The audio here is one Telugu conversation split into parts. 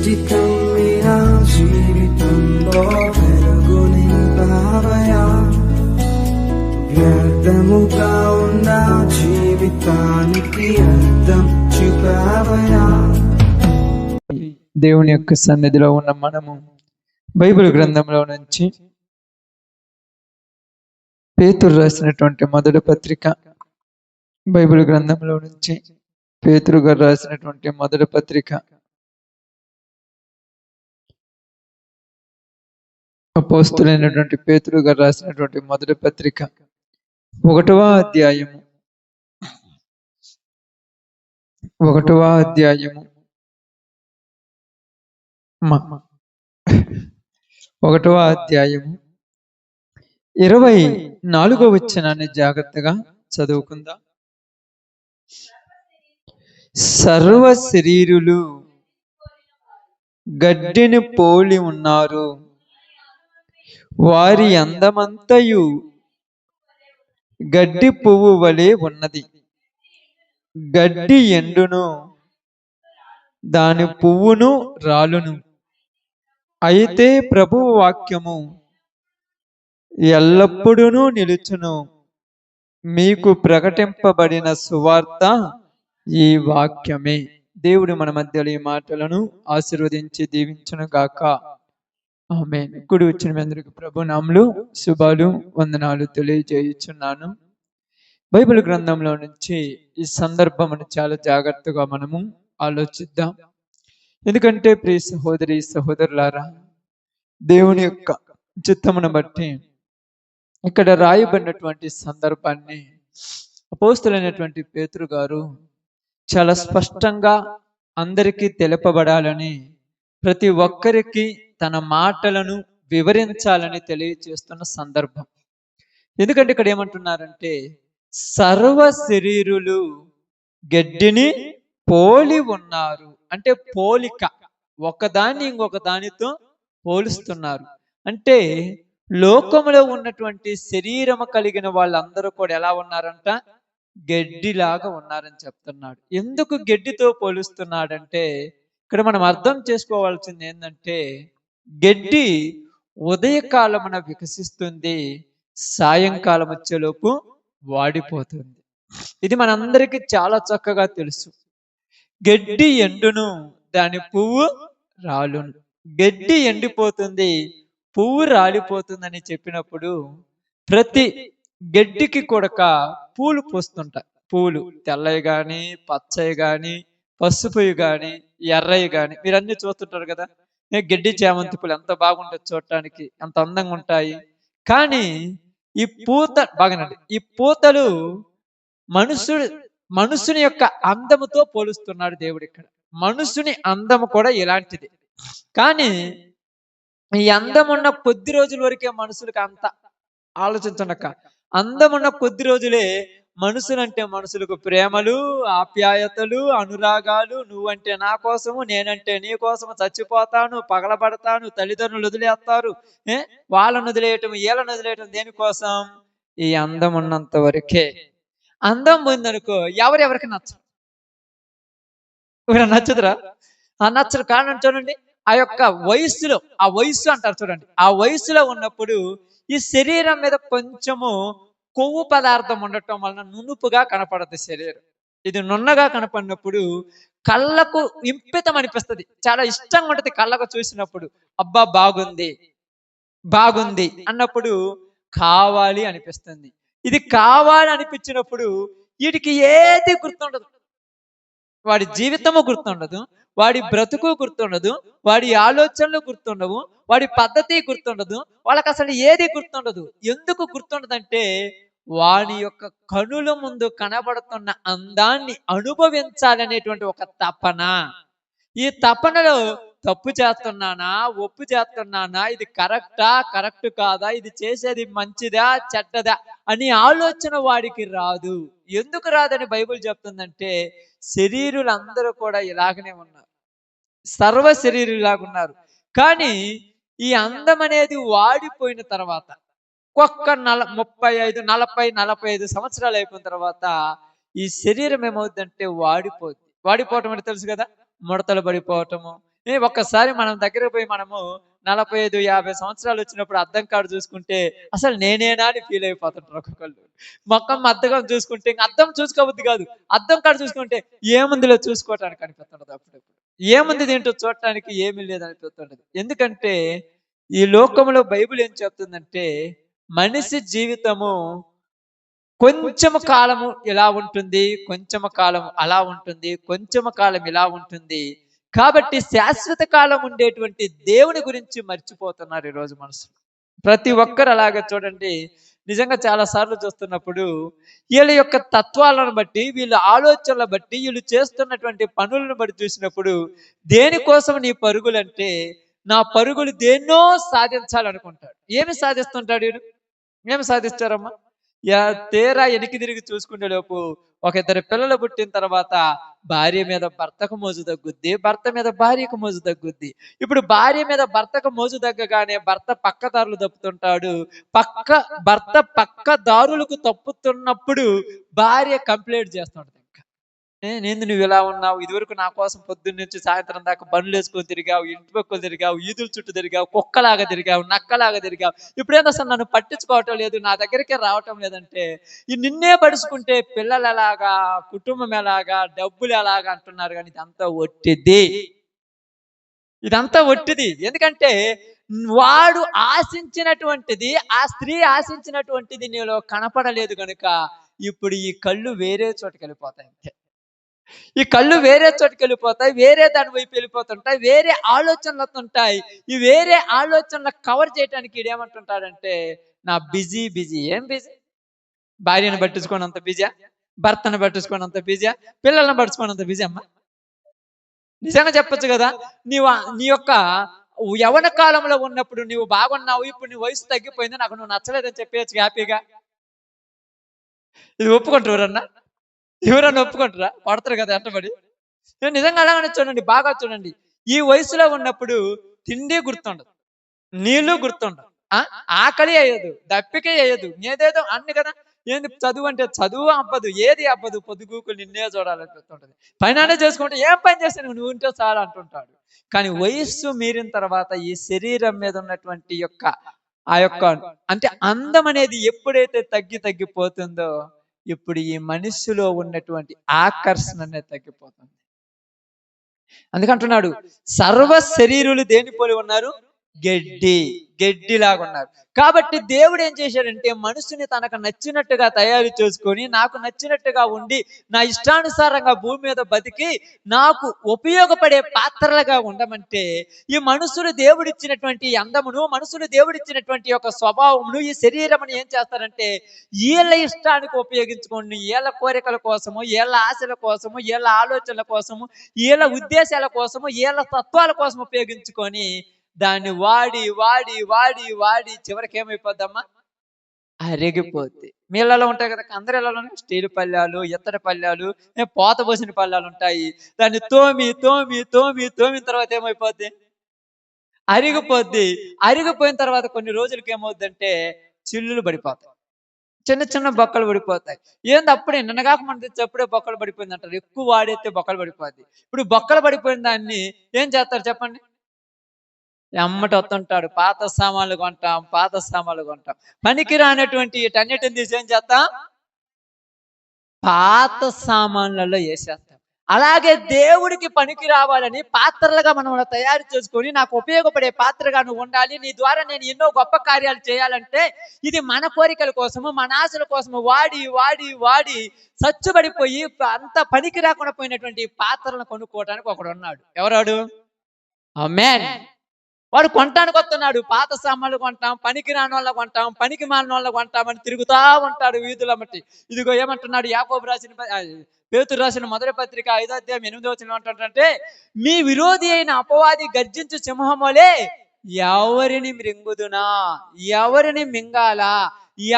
కమ్మిన జీవితంలో వెలుగు నింపావయా, వ్యర్థముగా ఉన్న జీవితానికి అర్థం చూపావయా. దేవుని యొక్క సన్నిధిలో ఉన్న మనము బైబిల్ గ్రంథంలో నుంచి పేతురు రాసినటువంటి మొదటి పత్రిక, బైబిల్ గ్రంథంలో నుంచి పేతురు గారు రాసినటువంటి మొదటి పత్రిక, అపోస్తులైనటువంటి పేతురు గారు రాసినటువంటి మొదటి పత్రిక 1వ అధ్యాయము 1వ అధ్యాయము 24వ వచనాన్ని జాగ్రత్తగా చదువుకుందాం. సర్వ శరీరులు గడ్డిని పోలి ఉన్నారు, వారి అందమంతయు గడ్డి పువ్వు వలె ఉన్నది. గడ్డి ఎండును, దాని పువ్వును రాలును. అయితే ప్రభువు వాక్యము ఎల్లప్పుడూ నిలుచును. మీకు ప్రకటింపబడిన సువార్త ఈ వాక్యమే. దేవుడు మన మధ్యలో ఈ మాటలను ఆశీర్వదించి దీవించును గాక. ఆమేన్. కూడి వచ్చిన మీ అందరికీ ప్రభు నామములో శుభాలు, వందనాలు తెలియజేయుచున్నాను. బైబిల్ గ్రంథంలో నుంచి ఈ సందర్భమును చాలా జాగ్రత్తగా మనము ఆలోచిద్దాం. ఎందుకంటే ప్రియ సహోదరి సహోదరులారా, దేవుని యొక్క చిత్తమును బట్టి ఇక్కడ రాయబడినటువంటి సందర్భాన్ని అపోస్తలుడైనటువంటి పేతురు గారు చాలా స్పష్టంగా అందరికీ తెలుపబడాలని, ప్రతి ఒక్కరికి తన మాటలను వివరించాలని తెలియజేస్తున్న సందర్భం. ఎందుకంటే ఇక్కడ ఏమంటున్నారంటే, సర్వ శరీరులు గడ్డిని పోలి ఉన్నారు. అంటే పోలిక, ఒకదాన్ని ఇంకొక దానితో పోలుస్తున్నారు. అంటే లోకములో ఉన్నటువంటి శరీరము కలిగిన వాళ్ళందరూ కూడా ఎలా ఉన్నారంట? గడ్డిలాగా ఉన్నారని చెప్తున్నాడు. ఎందుకు గడ్డితో పోలుస్తున్నాడంటే, ఇక్కడ మనం అర్థం చేసుకోవాల్సింది ఏంటంటే, గడ్డి ఉదయకాలమున వికసిస్తుంది, సాయంకాలం వచ్చేలోపు వాడిపోతుంది. ఇది మనందరికీ చాలా చక్కగా తెలుసు. గడ్డి ఎండును, దాని పువ్వు రాలును. గడ్డి ఎండిపోతుంది, పువ్వు రాలిపోతుందని చెప్పినప్పుడు ప్రతి గడ్డికి కూడా పూలు పూస్తుంటాయి. పూలు తెల్లవి గాని, పచ్చవి గాని, పసుపువి గాని, ఎర్రవి గాని, మీరన్నీ చూస్తుంటారు కదా. గడ్డి చామంతి పూలు ఎంత బాగుంటాయి, చూడటానికి ఎంత అందంగా ఉంటాయి. కానీ ఈ పూత బాగానండి, ఈ పూతలు మనుషుని యొక్క అందముతో పోలుస్తున్నాడు దేవుడు. ఇక్కడ మనుషుని అందము కూడా ఇలాంటిది. కానీ ఈ అందం ఉన్న కొద్ది రోజుల వరకే మనుషులకి అంత ఆలోచించండక. అందం ఉన్న కొద్ది రోజులే మనుషులంటే మనుషులకు ప్రేమలు, ఆప్యాయతలు, అనురాగాలు, నువ్వంటే నా కోసము, నేనంటే నీ కోసము, చచ్చిపోతాను, పగలబడతాను, తల్లిదండ్రులు వదిలేస్తారు, వాళ్ళను వదిలేయటం, వీళ్ళను వదిలేయటం దేనికోసం? ఈ అందం ఉన్నంత వరకే. అందం పోయిందనుకో ఎవరెవరికి నచ్చదు. నచ్చదురా, నచ్చదు. కారణం చూడండి, ఆ యొక్క వయస్సులో, ఆ వయస్సు అంటారు చూడండి, ఆ వయస్సులో ఉన్నప్పుడు ఈ శరీరం మీద కొంచెము కొవ్వు పదార్థం ఉండటం వలన నునుపుగా కనపడదు శరీరం. ఇది నున్నగా కనపడినప్పుడు కళ్ళకు ఇంపితం అనిపిస్తుంది, చాలా ఇష్టంగా ఉంటుంది. కళ్ళకు చూసినప్పుడు అబ్బా బాగుంది బాగుంది అన్నప్పుడు కావాలి అనిపిస్తుంది. ఇది కావాలి అనిపించినప్పుడు వీటికి ఏది గుర్తుండదు. వాడి జీవితము గుర్తుండదు, వాడి బ్రతుకు గుర్తుండదు, వాడి ఆలోచనలు గుర్తుండవు, వాడి పద్ధతి గుర్తుండదు, వాళ్ళకి అసలు ఏది గుర్తుండదు. ఎందుకు గుర్తుండదంటే, వాడి యొక్క కనుల ముందు కనబడుతున్న అందాన్ని అనుభవించాలనేటువంటి ఒక తపన. ఈ తపనలో తప్పు చేస్తున్నానా, ఒప్పు చేస్తున్నానా, ఇది కరెక్టా, కరెక్ట్ కాదా, ఇది చేసేది మంచిదా చెడ్డదా అని ఆలోచన వాడికి రాదు. ఎందుకు రాదని బైబిల్ చెప్తుందంటే, శరీరులందరూ కూడా ఇలాగనే ఉన్నారు, సర్వ శరీరులాగా ఉన్నారు. కానీ ఈ అందం అనేది వాడిపోయిన తర్వాత, ఒక్క 35, 40, 45 సంవత్సరాలు అయిపోయిన తర్వాత ఈ శరీరం ఏమవుతుందంటే వాడిపోతుంది. వాడిపోవటం అంటే తెలుసు కదా, ముడతలు పడిపోవటము, ఒక్కసారి మనం దగ్గర పోయి మనము 45, 50 సంవత్సరాలు వచ్చినప్పుడు అద్దం కాడ చూసుకుంటే అసలు నేనేనా అని ఫీల్ అయిపోతుంటారు ఒక్కొక్కళ్ళు. మొఖం అద్దం చూసుకుంటే ఇంక అద్దం చూసుకోబుద్ది కాదు. అద్దం కాడ చూసుకుంటే ఏముందిలే చూసుకోవటానికి అనిపిస్తుంటది అప్పుడప్పుడు. ఏముంది దీంట్లో చూడటానికి ఏమీ లేదనిపిస్తుంటది. ఎందుకంటే ఈ లోకంలో బైబిల్ ఏం చెప్తుందంటే మనిషి జీవితము కొంచెము కాలము ఇలా ఉంటుంది, కొంచెము కాలం అలా ఉంటుంది, కొంచెము కాలం ఇలా ఉంటుంది. కాబట్టి శాశ్వత కాలం ఉండేటువంటి దేవుని గురించి మర్చిపోతున్నారు ఈరోజు మనుషులు. ప్రతి ఒక్కరు అలాగే చూడండి. నిజంగా చాలా సార్లు చూస్తున్నప్పుడు వీళ్ళ యొక్క తత్వాలను బట్టి, వీళ్ళ ఆలోచనల బట్టి, వీళ్ళు చేస్తున్నటువంటి పనులను బట్టి చూసినప్పుడు దేనికోసం నీ పరుగులంటే, నా పరుగులు దేన్నో సాధించాలనుకుంటాడు. ఏమి సాధిస్తుంటాడు వీడు? ఏమి సాధిస్తారమ్మా? తీరా వెనక్కి తిరిగి చూసుకునే లోపు ఒక ఇద్దరు పిల్లలు పుట్టిన తర్వాత భార్య మీద భర్తకు మోజు తగ్గుద్ది, భర్త మీద భార్యకు మోజు తగ్గుద్ది. ఇప్పుడు భార్య మీద భర్తకు మోజు తగ్గగానే భర్త పక్క దారులు తప్పుతుంటాడు. భర్త పక్క దారులకు తప్పుతున్నప్పుడు భార్య కంప్లైంట్ చేస్తుంటది. ఏంది నువ్వు ఇలా ఉన్నావు, ఇదివరకు నా కోసం పొద్దున్న నుంచి సాయంత్రం దాకా బండ్లు వేసుకొని తిరిగావు, ఇంటి పక్కలు తిరిగావు, ఈదుల చుట్టూ తిరిగావు, కుక్కలాగా తిరిగావు, నక్కలాగా తిరిగావు, ఇప్పుడేందో అసలు నన్ను పట్టించుకోవటం లేదు, నా దగ్గరికే రావటం లేదంటే ఈ నిన్నే పడుచుకుంటే పిల్లలు ఎలాగా, కుటుంబం ఎలాగా, డబ్బులు ఎలాగా అంటున్నారు. కానీ ఇదంతా ఒట్టిది. ఎందుకంటే వాడు ఆశించినటువంటిది, ఆ స్త్రీ ఆశించినటువంటిది నీలో కనపడలేదు కనుక ఇప్పుడు ఈ కళ్ళు వేరే చోటుకి వెళ్ళిపోతాయి. అంతే. ఈ కళ్ళు వేరే చోటుకి వెళ్ళిపోతాయి, వేరే దాని వైపు వెళ్ళిపోతుంటాయి, వేరే ఆలోచనలు ఉంటాయి. ఈ వేరే ఆలోచనలు కవర్ చేయడానికి ఈడేమంటుంటాడంటే నా బిజీ. ఏం బిజీ? భార్యను పట్టించుకోనంత బిజీ, భర్తను పట్టించుకోనంత బిజీ, పిల్లలను పట్టించుకోనంత బిజీ అమ్మా. నిజంగా చెప్పొచ్చు కదా, నీ యొక్క యవన కాలంలో ఉన్నప్పుడు నువ్వు బాగున్నావు, ఇప్పుడు నీ వయసు తగ్గిపోయింది, నాకు నువ్వు నచ్చలేదని చెప్పేయచ్చు హ్యాపీగా. ఇది ఒప్పుకుంటారన్నా? ఎవరన్నా ఒప్పుకుంటారా? పడతారు కదా ఎంటబడి. నిజంగా అలాగనే చూడండి, బాగా చూడండి. ఈ వయసులో ఉన్నప్పుడు తిండి గుర్తుండదు, నీళ్లు గుర్తుండదు, ఆకలి అయ్యదు, దప్పికే అయ్యదు, ఏదేదో అన్ని కదా. ఏంది చదువు అంటే చదువు అబ్బదు, ఏది అబ్బదు, పొద్దుగూకులు నిన్నే చూడాలనిపిస్తుంటది. పైన చేసుకుంటే ఏం పని చేస్తే నువ్వు ఉంటే చాలా అంటుంటాడు. కానీ వయస్సు మీరిన తర్వాత ఈ శరీరం మీద ఉన్నటువంటి ఆ యొక్క అంటే అందం అనేది ఎప్పుడైతే తగ్గిపోతుందో ఇప్పుడు ఈ మనిషిలో ఉన్నటువంటి ఆకర్షణ అనేది తగ్గిపోతుంది. అందుకంటున్నాడు సర్వ శరీరులు దేని పోలి ఉన్నారు? గడ్డిలాగా ఉన్నారు. కాబట్టి దేవుడు ఏం చేశాడంటే మనుషుని తనకు నచ్చినట్టుగా తయారు చేసుకొని, నాకు నచ్చినట్టుగా ఉండి, నా ఇష్టానుసారంగా భూమి మీద బతికి నాకు ఉపయోగపడే పాత్రలుగా ఉండమంటే ఈ మనుషులు దేవుడిచ్చినటువంటి అందమును, మనుషులు దేవుడిచ్చినటువంటి యొక్క స్వభావమును, ఈ శరీరమును ఏం చేస్తారంటే వీళ్ళ ఇష్టానికి ఉపయోగించుకోండి, వీళ్ళ కోరికల కోసము, వీళ్ళ ఆశల కోసము, వీళ్ళ ఆలోచనల కోసము, వీళ్ళ ఉద్దేశాల కోసము, వీళ్ళ తత్వాల కోసం ఉపయోగించుకొని దాన్ని వాడి చివరికి ఏమైపోద్దమ్మా? అరిగిపోద్ది. మీళ్ళలో ఉంటాయి కదా, అందరి ఇళ్ళలో స్టీల్ పళ్ళాలు, ఇత్తడి పళ్ళాలు, పోత పోసిన పళ్ళాలు ఉంటాయి. దాన్ని తోమిన తర్వాత ఏమైపోద్ది? అరిగిపోద్ది. అరిగిపోయిన తర్వాత కొన్ని రోజులకి ఏమవుద్దంటే చిల్లులు పడిపోతాయి, చిన్న బొక్కలు పడిపోతాయి. ఏంది అప్పుడే నిన్నగాక మన తెచ్చి అప్పుడే బొక్కలు పడిపోయింది అంటారు. ఎక్కువ వాడైతే బొక్కలు పడిపోద్ది. ఇప్పుడు బొక్కలు పడిపోయిన దాన్ని ఏం చేస్తారు చెప్పండి? ఎమ్మటి వస్తుంటాడు, పాత సామాన్లు కొంటాం. పనికి రానటువంటి వీటన్నిటిని తీసి ఏం చేస్తాం? పాత సామాన్లలో వేసేస్తాం. అలాగే దేవుడికి పనికి రావాలని పాత్రలుగా మనం తయారు చేసుకొని, నాకు ఉపయోగపడే పాత్రగా నువ్వు ఉండాలి, నీ ద్వారా నేను ఎన్నో గొప్ప కార్యాలు చేయాలంటే ఇది మన కోరికల కోసము, మన ఆశల కోసము వాడి సచ్చుబడిపోయి అంత పనికి రాకుండా పోయినటువంటి పాత్రలను కొనుక్కోవడానికి ఒకడు ఉన్నాడు. ఎవరాడు? ఆమేన్. వాడు కొంటానికి వస్తున్నాడు. పాత సామాన్లు కొంటాం, పనికి రాని వాళ్ళ కొంటాం, పనికి మాలిన వాళ్ళ కొంటామని తిరుగుతా ఉంటాడు వీధుల మట్టి. ఇదిగో ఏమంటున్నాడు పేతురు రాసిన మొదటి పత్రిక 5వ అధ్యాయం 8వ వచనం ఏమంటాడంటే మీ విరోధి అయిన అపవాది గర్జించు సింహములే ఎవరిని మృంగుదునా, ఎవరిని మింగాలా,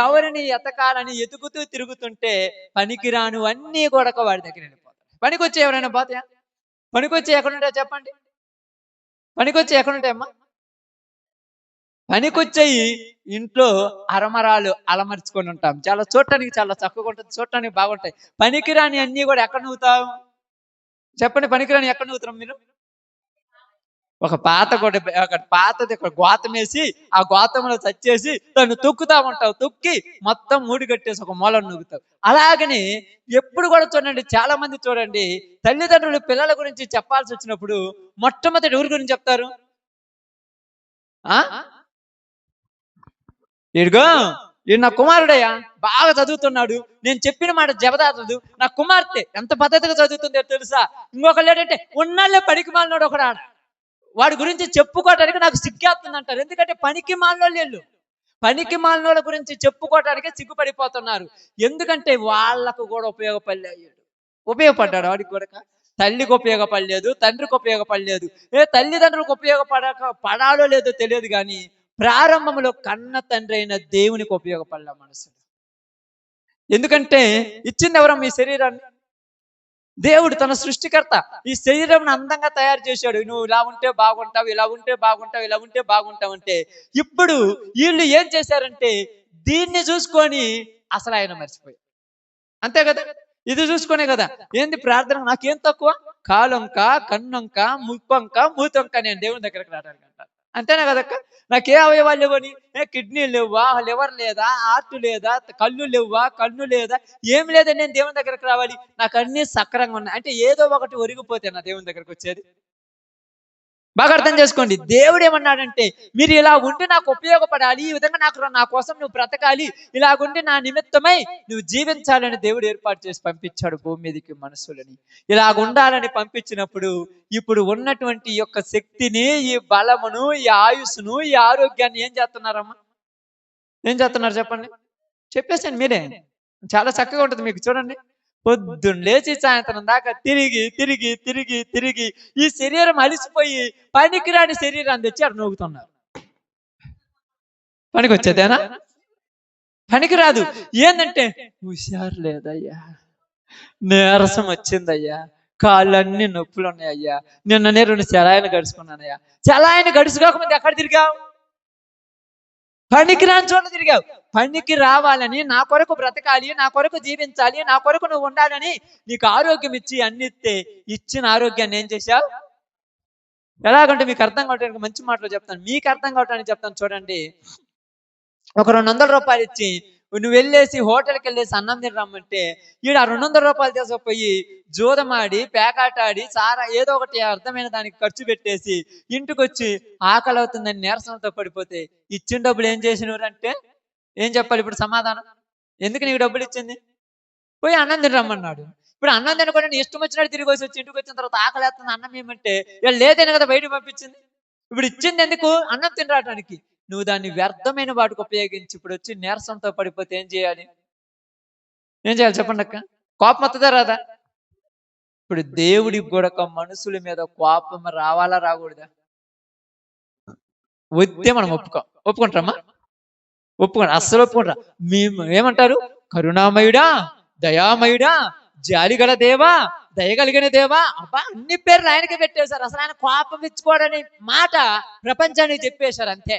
ఎవరిని ఎతకాలని ఎతుకుతూ తిరుగుతుంటే పనికిరాను అన్నీ కూడా వాడి దగ్గర వెళ్ళిపోతాయి. పనికొచ్చి ఎవరైనా పోతాయా? పనికొచ్చి ఎక్కడుంటా చెప్పండి? పనికొచ్చి ఎక్కడుంటాయమ్మా? పనికొచ్చేయి ఇంట్లో అరమరాలు అలమర్చుకొని ఉంటాం, చాలా చూడటానికి చాలా చక్కగా ఉంటుంది, చూడటానికి బాగుంటాయి. పనికిరాని అన్ని కూడా ఎక్కడ నవ్వుతావు చెప్పండి? పనికిరాని ఎక్కడ నవ్వుతున్నాం మీరు? ఒక పాత గొడ్డ ఒక పాతది ఒక గోతం వేసి ఆ గోతంలో చచ్చేసి దాన్ని తొక్కుతా ఉంటావు, తొక్కి మొత్తం మూడి కట్టేసి ఒక మూలను నొక్కుతావు. అలాగని ఎప్పుడు కూడా చూడండి, చాలా మంది చూడండి, తల్లిదండ్రులు పిల్లల గురించి చెప్పాల్సి వచ్చినప్పుడు మొట్టమొదటి ఎవరి గురించి చెప్తారు? ఆ ఇడుగో ఈడు నా కుమారుడయ్యా, బాగా చదువుతున్నాడు, నేను చెప్పిన మాట జబదాతదు, నా కుమార్తె ఎంత పద్ధతిగా చదువుతుందో తెలుసా. ఇంకొకళ్ళు ఏంటంటే ఉన్నాళ్ళే పనికి మాలినోడు ఒకడు ఆడ, వాడి గురించి చెప్పుకోవటానికి నాకు సిగ్గేస్తుంది అంటారు. ఎందుకంటే పనికి మాలినోళ్ళు వీళ్ళు, పనికి మాలినోళ్ళ గురించి చెప్పుకోవటానికి సిగ్గుపడిపోతున్నారు. ఎందుకంటే వాళ్ళకు కూడా ఉపయోగపడలేదు. ఉపయోగపడ్డాడు వాడికి కూడా? తల్లికి ఉపయోగపడలేదు, తండ్రికి ఉపయోగపడలేదు. తల్లిదండ్రులకు పడాలో లేదో తెలియదు కానీ ప్రారంభంలో కన్న తండ్రి అయిన దేవునికి ఉపయోగపడలే మనసు. ఎందుకంటే ఇచ్చింది ఎవరో మీ శరీరాన్ని? దేవుడు తన సృష్టికర్త. ఈ శరీరం అందంగా తయారు చేశాడు. నువ్వు ఇలా ఉంటే బాగుంటావు, ఇలా ఉంటే బాగుంటావు, ఇలా ఉంటే బాగుంటావు అంటే. ఇప్పుడు వీళ్ళు ఏం చేశారంటే దీన్ని చూసుకొని అసలు ఆయన మర్చిపోయారు. అంతే కదా, ఇది చూసుకునే కదా ఏంది ప్రార్థన, నాకేం తక్కువ, కాలొంక, కన్నొంక, ముప్పొంక, మూతొంక నేను దేవుని దగ్గరకు రావడానికి అంటారు. అంతేనా కదక్క? నాకే అవయవాలు లేవని, కిడ్నీ లేవా, లివర్ లేదా, హార్ట్ లేదా, కళ్ళు లేవా, కన్ను లేదా, ఏం లేదా, నేను దేవుని దగ్గరకు రావాలి, నాకు అన్ని సక్రంగా ఉన్నాయి అంటే ఏదో ఒకటి ఒరిగిపోతే నా దేవుని దగ్గరకు వచ్చేది. బాగా అర్థం చేసుకోండి. దేవుడు ఏమన్నాడంటే మీరు ఇలా ఉండి నాకు ఉపయోగపడాలి, ఈ విధంగా నా కోసం నువ్వు బ్రతకాలి, ఇలాగుండి నా నిమిత్తమై నువ్వు జీవించాలని దేవుడు ఏర్పాటు చేసి పంపించాడు భూమి మీదకి మనుషులని. ఇలాగ ఉండాలని పంపించినప్పుడు ఇప్పుడు ఉన్నటువంటి ఈ యొక్క శక్తిని, ఈ బలమును, ఈ ఆయుస్సును, ఈ ఆరోగ్యాన్ని ఏం చేస్తున్నారమ్మా? ఏం చేస్తున్నారు చెప్పండి? చెప్పేసాను మీరే, చాలా చక్కగా ఉంటుంది మీకు. చూడండి, పొద్దున్న లేచి సాయంత్రం దాకా తిరిగి తిరిగి తిరిగి తిరిగి ఈ శరీరం అలిసిపోయి పనికిరాని శరీరాన్ని తెచ్చి అక్కడ నూగుతున్నారు. పనికి వచ్చేదేనా? పనికి రాదు. ఏంటంటే హుషారు లేదయ్యా, నీరసం వచ్చిందయ్యా, కాళ్ళన్నీ నొప్పులు ఉన్నాయ్యా, నిన్ననే 2 సెలాయిలు గడుచుకున్నానయ్యా. సెలాయిని గడుచుకోకముందు ఎక్కడ తిరిగావు? పనికి రాని చోట తిరిగావు. పనికి రావాలని, నా కొరకు బ్రతకాలి, నా కొరకు జీవించాలి, నా కొరకు నువ్వు ఉండాలని నీకు ఆరోగ్యం ఇచ్చి అన్ని ఇచ్చిన ఆరోగ్యాన్ని ఏం చేశావు? ఎలాగంటే మీకు అర్థం కావడానికి మంచి మాటలు చెప్తాను, మీకు అర్థం కావడానికి చెప్తాను. చూడండి, ఒక 200 రూపాయలు ఇచ్చి నువ్వు వెళ్ళేసి హోటల్కి వెళ్ళేసి అన్నం తినరమ్మంటే ఈడు ఆ 200 రూపాయలు తీసుకుపోయి జూదమాడి, పేకాటాడి, సారా ఏదో ఒకటి అర్థమైన దానికి ఖర్చు పెట్టేసి ఇంటికి వచ్చి ఆకలి అవుతుందని నీరసంతో పడిపోతే ఇచ్చిన డబ్బులు ఏం చేసినవారంటే ఏం చెప్పాలి ఇప్పుడు సమాధానం? ఎందుకు నీకు డబ్బులు ఇచ్చింది? పోయి అన్నం తినరమ్మన్నాడు. ఇప్పుడు అన్నం తినకుండా నీ ఇష్టం వచ్చినట్టు తిరిగి వచ్చి ఇంటికి వచ్చిన తర్వాత ఆకలి వేస్తుంది అన్నం ఏమంటే వీళ్ళు లేదని కదా బయటకు పంపించింది. ఇప్పుడు ఇచ్చింది ఎందుకు? అన్నం తినడానికి. నువ్వు దాన్ని వ్యర్థమైన వాటికి ఉపయోగించి ఇప్పుడు వచ్చి నీరసంతో పడిపోతే ఏం చేయాలి? ఏం చేయాలి చెప్పండి అక్క? కోపం వస్తుందా రాదా? ఇప్పుడు దేవుడికి కూడా మనుషుల మీద కోపం రావాలా రాకూడదా? వస్తే మనం ఒప్పుకుంటారమ్మా? ఒప్పుకోండి, అస్సలు ఒప్పుకుంటారా? మేము ఏమంటారు? కరుణామయుడా, దయామయుడా, జాలి గల దేవా, దయగలిగిన దేవా, అబ్బా అన్ని పేర్లు ఆయనకి పెట్టేశారు. అసలు ఆయన కోపం ఇచ్చుకోవడని మాట ప్రపంచానికి చెప్పేశారు అంతే.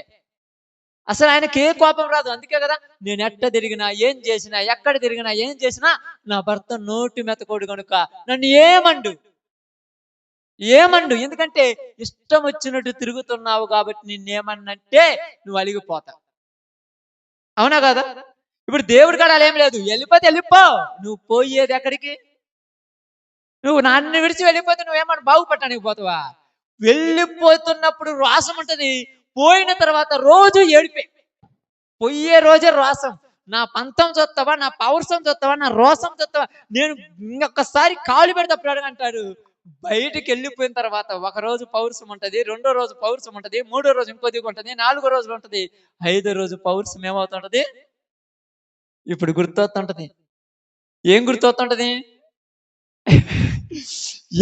అసలు ఆయనకి ఏ కోపం రాదు. అందుకే కదా నేను ఎట్ట తిరిగినా, ఏం చేసినా, ఎక్కడ తిరిగినా, ఏం చేసినా నా భర్త నోటి మెతకోడు కనుక నన్ను ఏమండు. ఎందుకంటే ఇష్టం వచ్చినట్టు తిరుగుతున్నావు కాబట్టి నిన్నేమన్నంటే నువ్వు అలిగిపోతావు. అవునా కదా? ఇప్పుడు దేవుడి కాడ ఏం లేదు, వెళ్ళిపోతే వెళ్ళిపో. నువ్వు పోయేది ఎక్కడికి? నువ్వు నన్ను విడిచి వెళ్ళిపోతే నువ్వేమన్నా బాగుపడటానికి పోతావా? వెళ్ళిపోతున్నప్పుడు రోసం ఉంటుంది, పోయిన తర్వాత రోజు ఏడిపే. పోయే రోజే రోసం. నా పంతం చూస్తావా, నా పౌరుషం చూస్తావా, నా రోసం చూస్తావా? నేను ఇంకొకసారి కాలు పెడితే అంటారు. బయటికి వెళ్ళిపోయిన తర్వాత ఒక రోజు పౌరుషం ఉంటుంది, 2వ రోజు పౌరుషం ఉంటుంది, 3వ రోజు ఇంకొద్దిగా ఉంటుంది, 4వ రోజులు ఉంటుంది, 5వ రోజు పౌరుషం ఏమవుతుంటది? ఇప్పుడు గుర్తొస్తుంటది. ఏం గుర్తొస్తుంటది?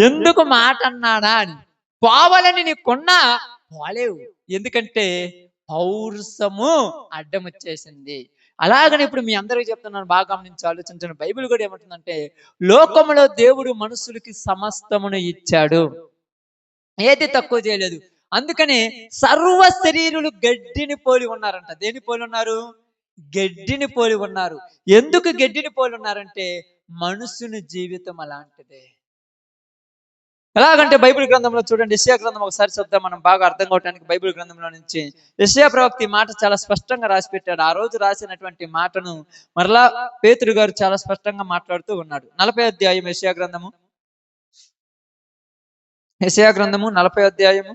ఎందుకు మాట అన్నాడా అని. పోవాలని నీకున్నా పోలేవు, ఎందుకంటే పౌరుషము అడ్డం వచ్చేసింది. అలాగని ఇప్పుడు మీ అందరికీ చెప్తున్నాను, బాగా గమనించి ఆలోచించండి. బైబిల్ కూడా ఏమంటుందంటే లోకములో దేవుడు మనుషులకి సమస్తమును ఇచ్చాడు, ఏది తక్కువ చేయలేదు. అందుకని సర్వ శరీరులు గడ్డిని పోలి ఉన్నారంట. దేని పోలి ఉన్నారు? గడ్డిని పోలి ఉన్నారు. ఎందుకు గడ్డిని పోలి ఉన్నారంటే మనుషుని జీవితం అలాంటిదే. ఎలాగంటే బైబిల్ గ్రంథంలో చూడండి, యెషయా గ్రంథం ఒకసారి చదువుతాం మనం బాగా అర్థం కావడానికి. బైబిల్ గ్రంథంలో నుంచి యెషయా ప్రవక్త ఈ మాట చాలా స్పష్టంగా రాసి పెట్టాడు. ఆ రోజు రాసినటువంటి మాటను మరలా పేతురు గారు చాలా స్పష్టంగా మాట్లాడుతూ ఉన్నాడు. 40వ అధ్యాయం యెషయా గ్రంథము, యెషయా గ్రంథము 40వ అధ్యాయము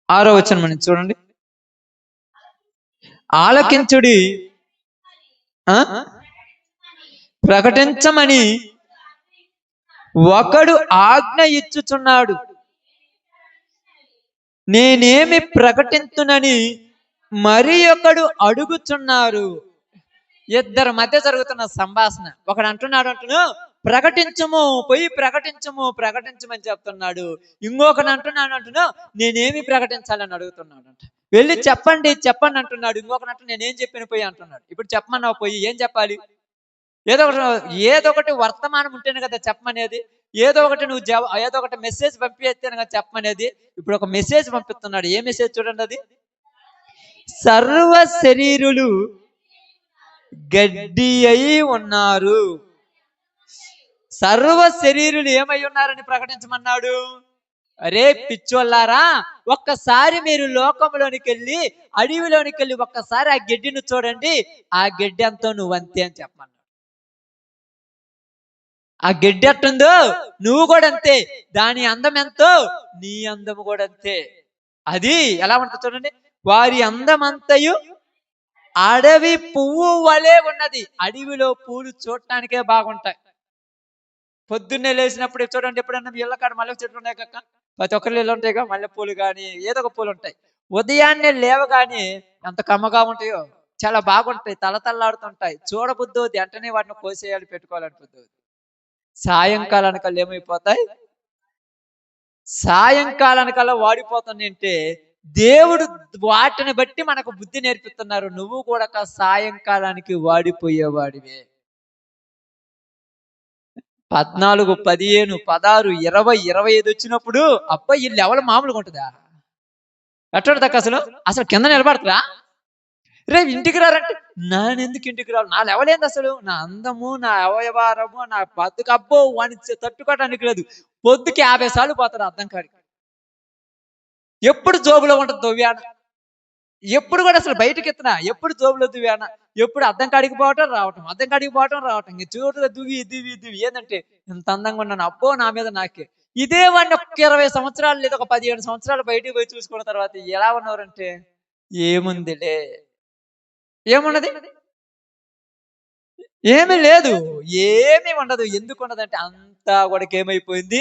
6వ వచనం నుంచి చూడండి. ఆలకించుడి, ప్రకటించమని ఒకడు ఆజ్ఞ ఇచ్చుచున్నాడు, నేనేమి ప్రకటించునని మరి ఒకడు అడుగుచున్నారు. ఇద్దరి మధ్య జరుగుతున్న సంభాషణ. ఒకడు అంటున్నాడు ప్రకటించము, పోయి ప్రకటించమని చెప్తున్నాడు. ఇంకొకడు అంటున్నాడు నేనేమి ప్రకటించాలని అడుగుతున్నాడు అంట. వెళ్ళి చెప్పండి అంటున్నాడు. ఇంకొకటి నేనేం చెప్పాను పోయి అంటున్నాడు. ఇప్పుడు చెప్పమన్నావు, పోయి ఏం చెప్పాలి? ఏదో ఒకటి వర్తమానం ఉంటేనే కదా చెప్పమనేది. ఏదో ఒకటి మెసేజ్ పంపిస్తేనే కదా చెప్పమనేది. ఇప్పుడు ఒక మెసేజ్ పంపిస్తున్నాడు. ఏ మెసేజ్ చూడండి, అది సర్వ శరీరులు గడ్డి అయి ఉన్నారు. సర్వ శరీరులు ఏమై ఉన్నారని ప్రకటించమన్నాడు. అరే పిచ్చోళ్ళారా, ఒక్కసారి మీరు లోకంలోనికి వెళ్ళి అడవిలోనికి వెళ్ళి ఒక్కసారి ఆ గడ్డిని చూడండి, ఆ గడ్డి ఎంతో నువ్వంతే అని చెప్పమన్నాడు. ఆ గడ్డి ఎట్టుందో నువ్వు కూడా అంతే, దాని అందం ఎంతో నీ అందము కూడా అంతే. అది ఎలా ఉంటుంది చూడండి. వారి అందమంతయు అడవి పువ్వు వలె ఉన్నది. అడవిలో పూలు చూడటానికే బాగుంటాయి. పొద్దున్నే లేచినప్పుడు చూడండి, ఎప్పుడన్నా ఇళ్ళ కాడ మల్లె చెట్లు ఉన్నాయి కక్క, ప్రతి ఒక్కరి ఇల్లు ఉంటాయిగా, మల్లె పూలు కానీ ఏదో ఒక పూలు ఉంటాయి. ఉదయాన్నే లేవగానే ఎంత కమ్మగా ఉంటాయో, చాలా బాగుంటాయి, తలతల్లాడుతుంటాయి, చూడబుద్ధి. వెంటనే వాటిని కోసేయాలి, పెట్టుకోవాలనిపోద్ది. సాయంకాలానికల్లా ఏమైపోతాయి? సాయంకాలానికల్లా వాడిపోతుంది. అంటే దేవుడు వాటిని బట్టి మనకు బుద్ధి నేర్పిస్తున్నారు. నువ్వు కూడా సాయంకాలానికి వాడిపోయేవాడివే. 14, 15, 16, 20, 25 వచ్చినప్పుడు అబ్బాయి ఈ లెవెల్ మామూలుగా ఉంటుందా? ఎట్లా అసలు కింద నిలబడతారా? రేపు ఇంటికి రారంటే నానెందుకు ఇంటికి రావాలి, నా లెవెల్ ఏంది అసలు, నా అందము, నా అవయవారము, నా బతుకు, అబ్బో వాణి తట్టుకోవటానికి లేదు. పొద్దుకి 50 సార్లు పోతారు అర్థం కాడికి. ఎప్పుడు జోబులో ఉంటుంది దువ్యాన, ఎప్పుడు కూడా అసలు బయటకి ఎత్తునా, ఎప్పుడు జోబులో దువ్యాన, ఎప్పుడు అద్దం కాడికి పోవటం రావటం. ఇంక చూడగా దువ్వి ఏంటంటే ఇంత అందంగా ఉన్నాను, అబ్బో నా మీద నాకే. ఇదే వాడిని ఒక 20 సంవత్సరాలు లేదా ఒక 15 సంవత్సరాలు బయటికి పోయి చూసుకున్న తర్వాత ఎలా ఉన్నవారంటే ఏముందిలే, ఏమున్నది, ఏమీ లేదు, ఏమీ ఉండదు. ఎందుకు ఉండదంటే అంతా కూడా ఏమైపోయింది,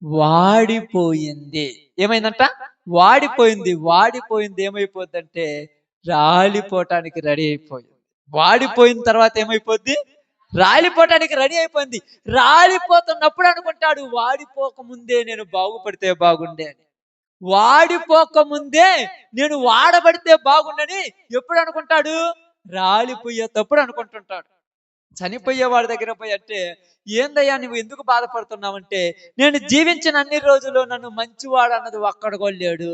వాడిపోయింది. ఏమైందంట? వాడిపోయింది. ఏమైపోద్దంటే రాలిపోవటానికి రెడీ అయిపోయింది. వాడిపోయిన తర్వాత ఏమైపోద్ది? రాలిపోవటానికి రెడీ అయిపోయింది. రాలిపోతున్నప్పుడు అనుకుంటాడు వాడిపోకముందే నేను బాగుపడితే బాగుండే అని. వాడిపోకముందే నేను వాడబడితే బాగుండని ఎప్పుడు అనుకుంటాడు? రాలిపోయేటప్పుడు అనుకుంటుంటాడు. చనిపోయే వాడి దగ్గర పోయి అంటే ఏందయ్యా నువ్వు ఎందుకు బాధపడుతున్నావంటే, నేను జీవించిన అన్ని రోజులు నన్ను మంచివాడు అన్నది ఒక్కడు లేడు.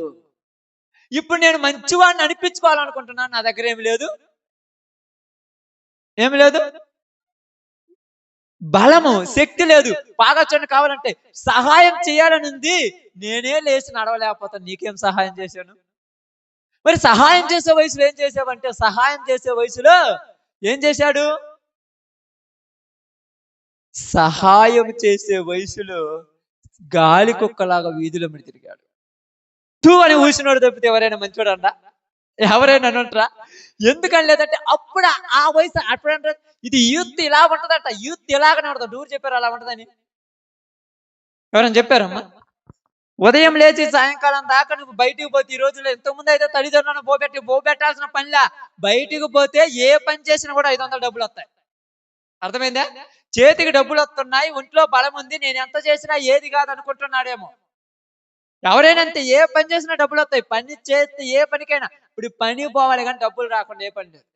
ఇప్పుడు నేను మంచివాడిని అనిపించుకోవాలనుకుంటున్నాను, నా దగ్గర ఏమి లేదు, బలము, శక్తి లేదు. బాగా చూడండి, కావాలంటే సహాయం చేయాలని ఉంది, నేనే లేచి నడవలేకపోతాను, నీకేం సహాయం చేశాను? మరి సహాయం చేసే వయసులో ఏం చేసావంటే, సహాయం చేసే వయసులో ఏం చేశాడు? సహాయం చేసే వయసులో గాలి కుక్కలాగా వీధిలో మీద తిరిగాడు. తూ అని ఊసినోడు తప్పితే ఎవరైనా మంచివాడు అంట? ఎవరైనా అంటారా? ఎందుకని లేదంటే అప్పుడు ఆ వయసు అప్పుడంటారు ఇది యూత్ ఇలా ఉంటదంట, యూత్ ఇలాగనే ఉంటుంది. ఎవరు చెప్పారు అలా ఉంటదని? ఎవరైనా చెప్పారమ్మా? ఉదయం లేచి సాయంకాలం దాకా నువ్వు బయటికి పోతే, ఈ రోజుల్లో ఎంతోమంది అయితే తల్లిదండ్రులను బోబెట్టాల్సిన పనిలా, బయటికి పోతే ఏ పని చేసినా కూడా 500 డబ్బులు వస్తాయి. అర్థమైందా? చేతికి డబ్బులు వస్తున్నాయి, ఒంట్లో బలం ఉంది, నేను ఎంత చేసినా ఏది కాదు అనుకుంటున్నాడేమో. ఎవరైనా అంతే, ఏ పని చేసినా డబ్బులు వస్తాయి. పని చేస్తే ఏ పనికైనా, ఇప్పుడు పని పోవాలి కానీ డబ్బులు రాకుండా ఏ పని లేదు.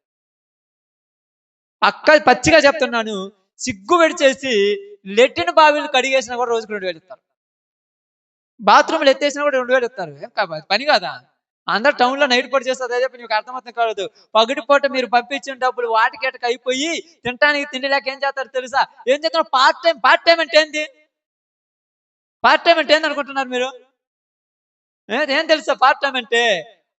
పచ్చిగా చెప్తున్నాను, సిగ్గు విడిచేసి లెట్టిన బావిలు కడిగేసినా కూడా రోజుకు 2000 ఇస్తారు. బాత్రూమ్లు ఎత్తేసినా కూడా 2000 ఇస్తారు. ఏం పని కాదా? అందరు టౌన్లో నైట్ పూట చేస్తారు, అదే చెప్పి నీకు అర్థమవుతుంది కాదు. పగటిపూట మీరు పంపించిన డబ్బులు వాటికేటకి అయిపోయి తినడానికి తిండి లేక ఏం చేస్తారు తెలుసా? ఏం చేస్తున్నారు? పార్ట్ టైం అంటే ఏంది? పార్ట్ టైం అంటే ఏంది అనుకుంటున్నారు మీరు? ఏం తెలుసా పార్ట్ టైం అంటే?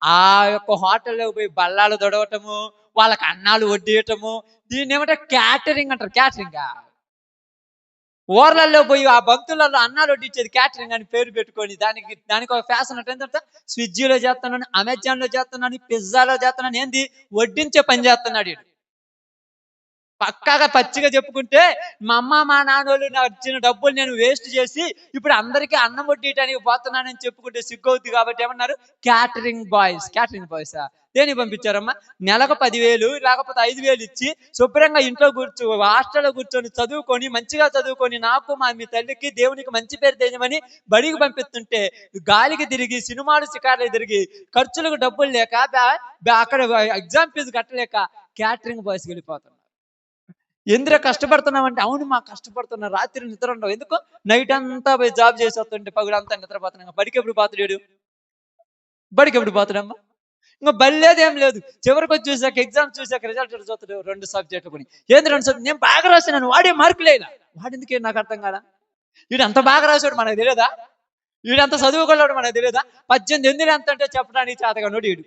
ఆ యొక్క హోటల్లో పోయి బల్లాలు దొడవటము, వాళ్ళకి అన్నాలు వడ్డీయటము, దీన్ని ఏమంటే క్యాటరింగ్ అంటారు. క్యాటరింగ్ ఊర్లలో పోయి ఆ బంతులలో అన్నాలు వడ్డించేది క్యాటరింగ్ అని పేరు పెట్టుకొని దానికి ఒక ఫ్యాషన్ అంటే ఏంటంటే స్విగ్గీలో చేస్తున్నాను, అమెజాన్లో చేస్తున్నాను, పిజ్జాలో చేస్తున్నాను. ఏంది? వడ్డించే పని చేస్తున్నాడు వీడు. పక్కాగా పచ్చిగా చెప్పుకుంటే మా అమ్మ మా నాన్నోళ్ళు నాకు ఇచ్చిన డబ్బులు నేను వేస్ట్ చేసి ఇప్పుడు అందరికీ అన్నం వడ్డీయటానికి పోతున్నానని చెప్పుకుంటే సిగ్గవుద్ది కాబట్టి ఏమన్నారు? క్యాటరింగ్ బాయ్సా? దేనికి పంపించారమ్మా? నెలకు 10,000 లేకపోతే 5,000 ఇచ్చి శుభ్రంగా ఇంట్లో హాస్టల్లో కూర్చొని చదువుకొని మంచిగా చదువుకొని నాకు మీ తల్లికి దేవునికి మంచి పేరు తెయమని బడికి పంపిస్తుంటే గాలికి తిరిగి సినిమాలు షికార్లు తిరిగి ఖర్చులకు డబ్బులు లేక అక్కడ ఎగ్జామ్ ఫీజు కట్టలేక క్యాటరింగ్ బాయ్స్కి వెళ్ళిపోతున్నారు. ఎందుకు కష్టపడుతున్నామంటే, అవును మా కష్టపడుతున్నా, రాత్రి నిద్ర ఉండవు. ఎందుకు? నైట్ అంతా పోయి జాబ్ చేసి వస్తుంటే పగులంతా నిద్రపోతున్నాం. బడికి ఎప్పుడు పోతాడు? బడికి ఎప్పుడు పోతాడమ్మా? ఇంకా బల్లేదేం లేదు. చివరికి వచ్చి చూసాక ఎగ్జామ్ చూసాక రిజల్ట్ చూస్తాడు 2 సబ్జెక్టులు కొని. ఏంది 2 సబ్జెక్ట్? నేను బాగా రాసినాను, వాడే మార్కులు వేయలా. వాడెందుకే నాకు అర్థం కాదా? వీడు అంత బాగా రాసాడు మనకు తెలియదా? వీడంత చదువుకోలేడు మనకు తెలియదా? 18 ఎందుకు ఎంత అంటే చెప్పడానికి చేతగానోడు వీడు.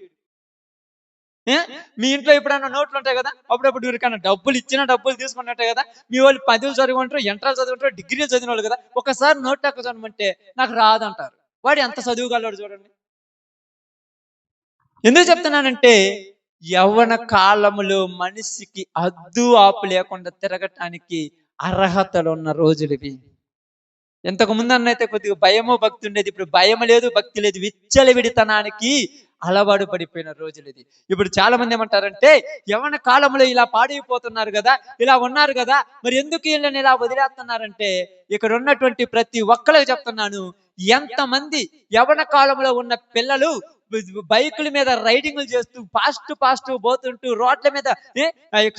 మీ ఇంట్లో ఎప్పుడైనా నోట్లు ఉంటాయి కదా, అప్పుడప్పుడు ఎవరికైనా డబ్బులు ఇచ్చినా డబ్బులు తీసుకున్నట్టే కదా. మీ వాళ్ళు 10లు చదువుకుంటారు, ఎంట్రలు చదువుకుంటారు, డిగ్రీలు చదివిన వాళ్ళు కదా. ఒకసారి నోట్ లెక్క చదవమంటే నాకు రాదంటారు. వాడు ఎంత చదువుగలడు చూడండి. ఎందుకు చెప్తున్నానంటే, యవ్వన కాలములో మనిషికి అద్దు ఆపు లేకుండా తిరగటానికి అర్హతలు ఉన్న రోజులు ఇవి. ఇంతకు ముందు అన్నైతే కొద్దిగా భయము భక్తి ఉండేది. ఇప్పుడు భయం లేదు, భక్తి లేదు. విచ్చలవిడితనానికి అలవాటు పడిపోయిన రోజులు ఇది. ఇప్పుడు చాలా మంది ఏమంటారంటే, యవ్వన కాలంలో ఇలా పాడైపోతున్నారు కదా, ఇలా ఉన్నారు కదా, మరి ఎందుకు వీళ్ళని ఇలా వదిలేస్తున్నారంటే, ఇక్కడ ఉన్నటువంటి ప్రతి ఒక్కరికి చెప్తున్నాను, ఎంతమంది యవ్వన కాలంలో ఉన్న పిల్లలు బైకుల మీద రైడింగ్లు చేస్తూ ఫాస్ట్ పోతుంటూ రోడ్ల మీద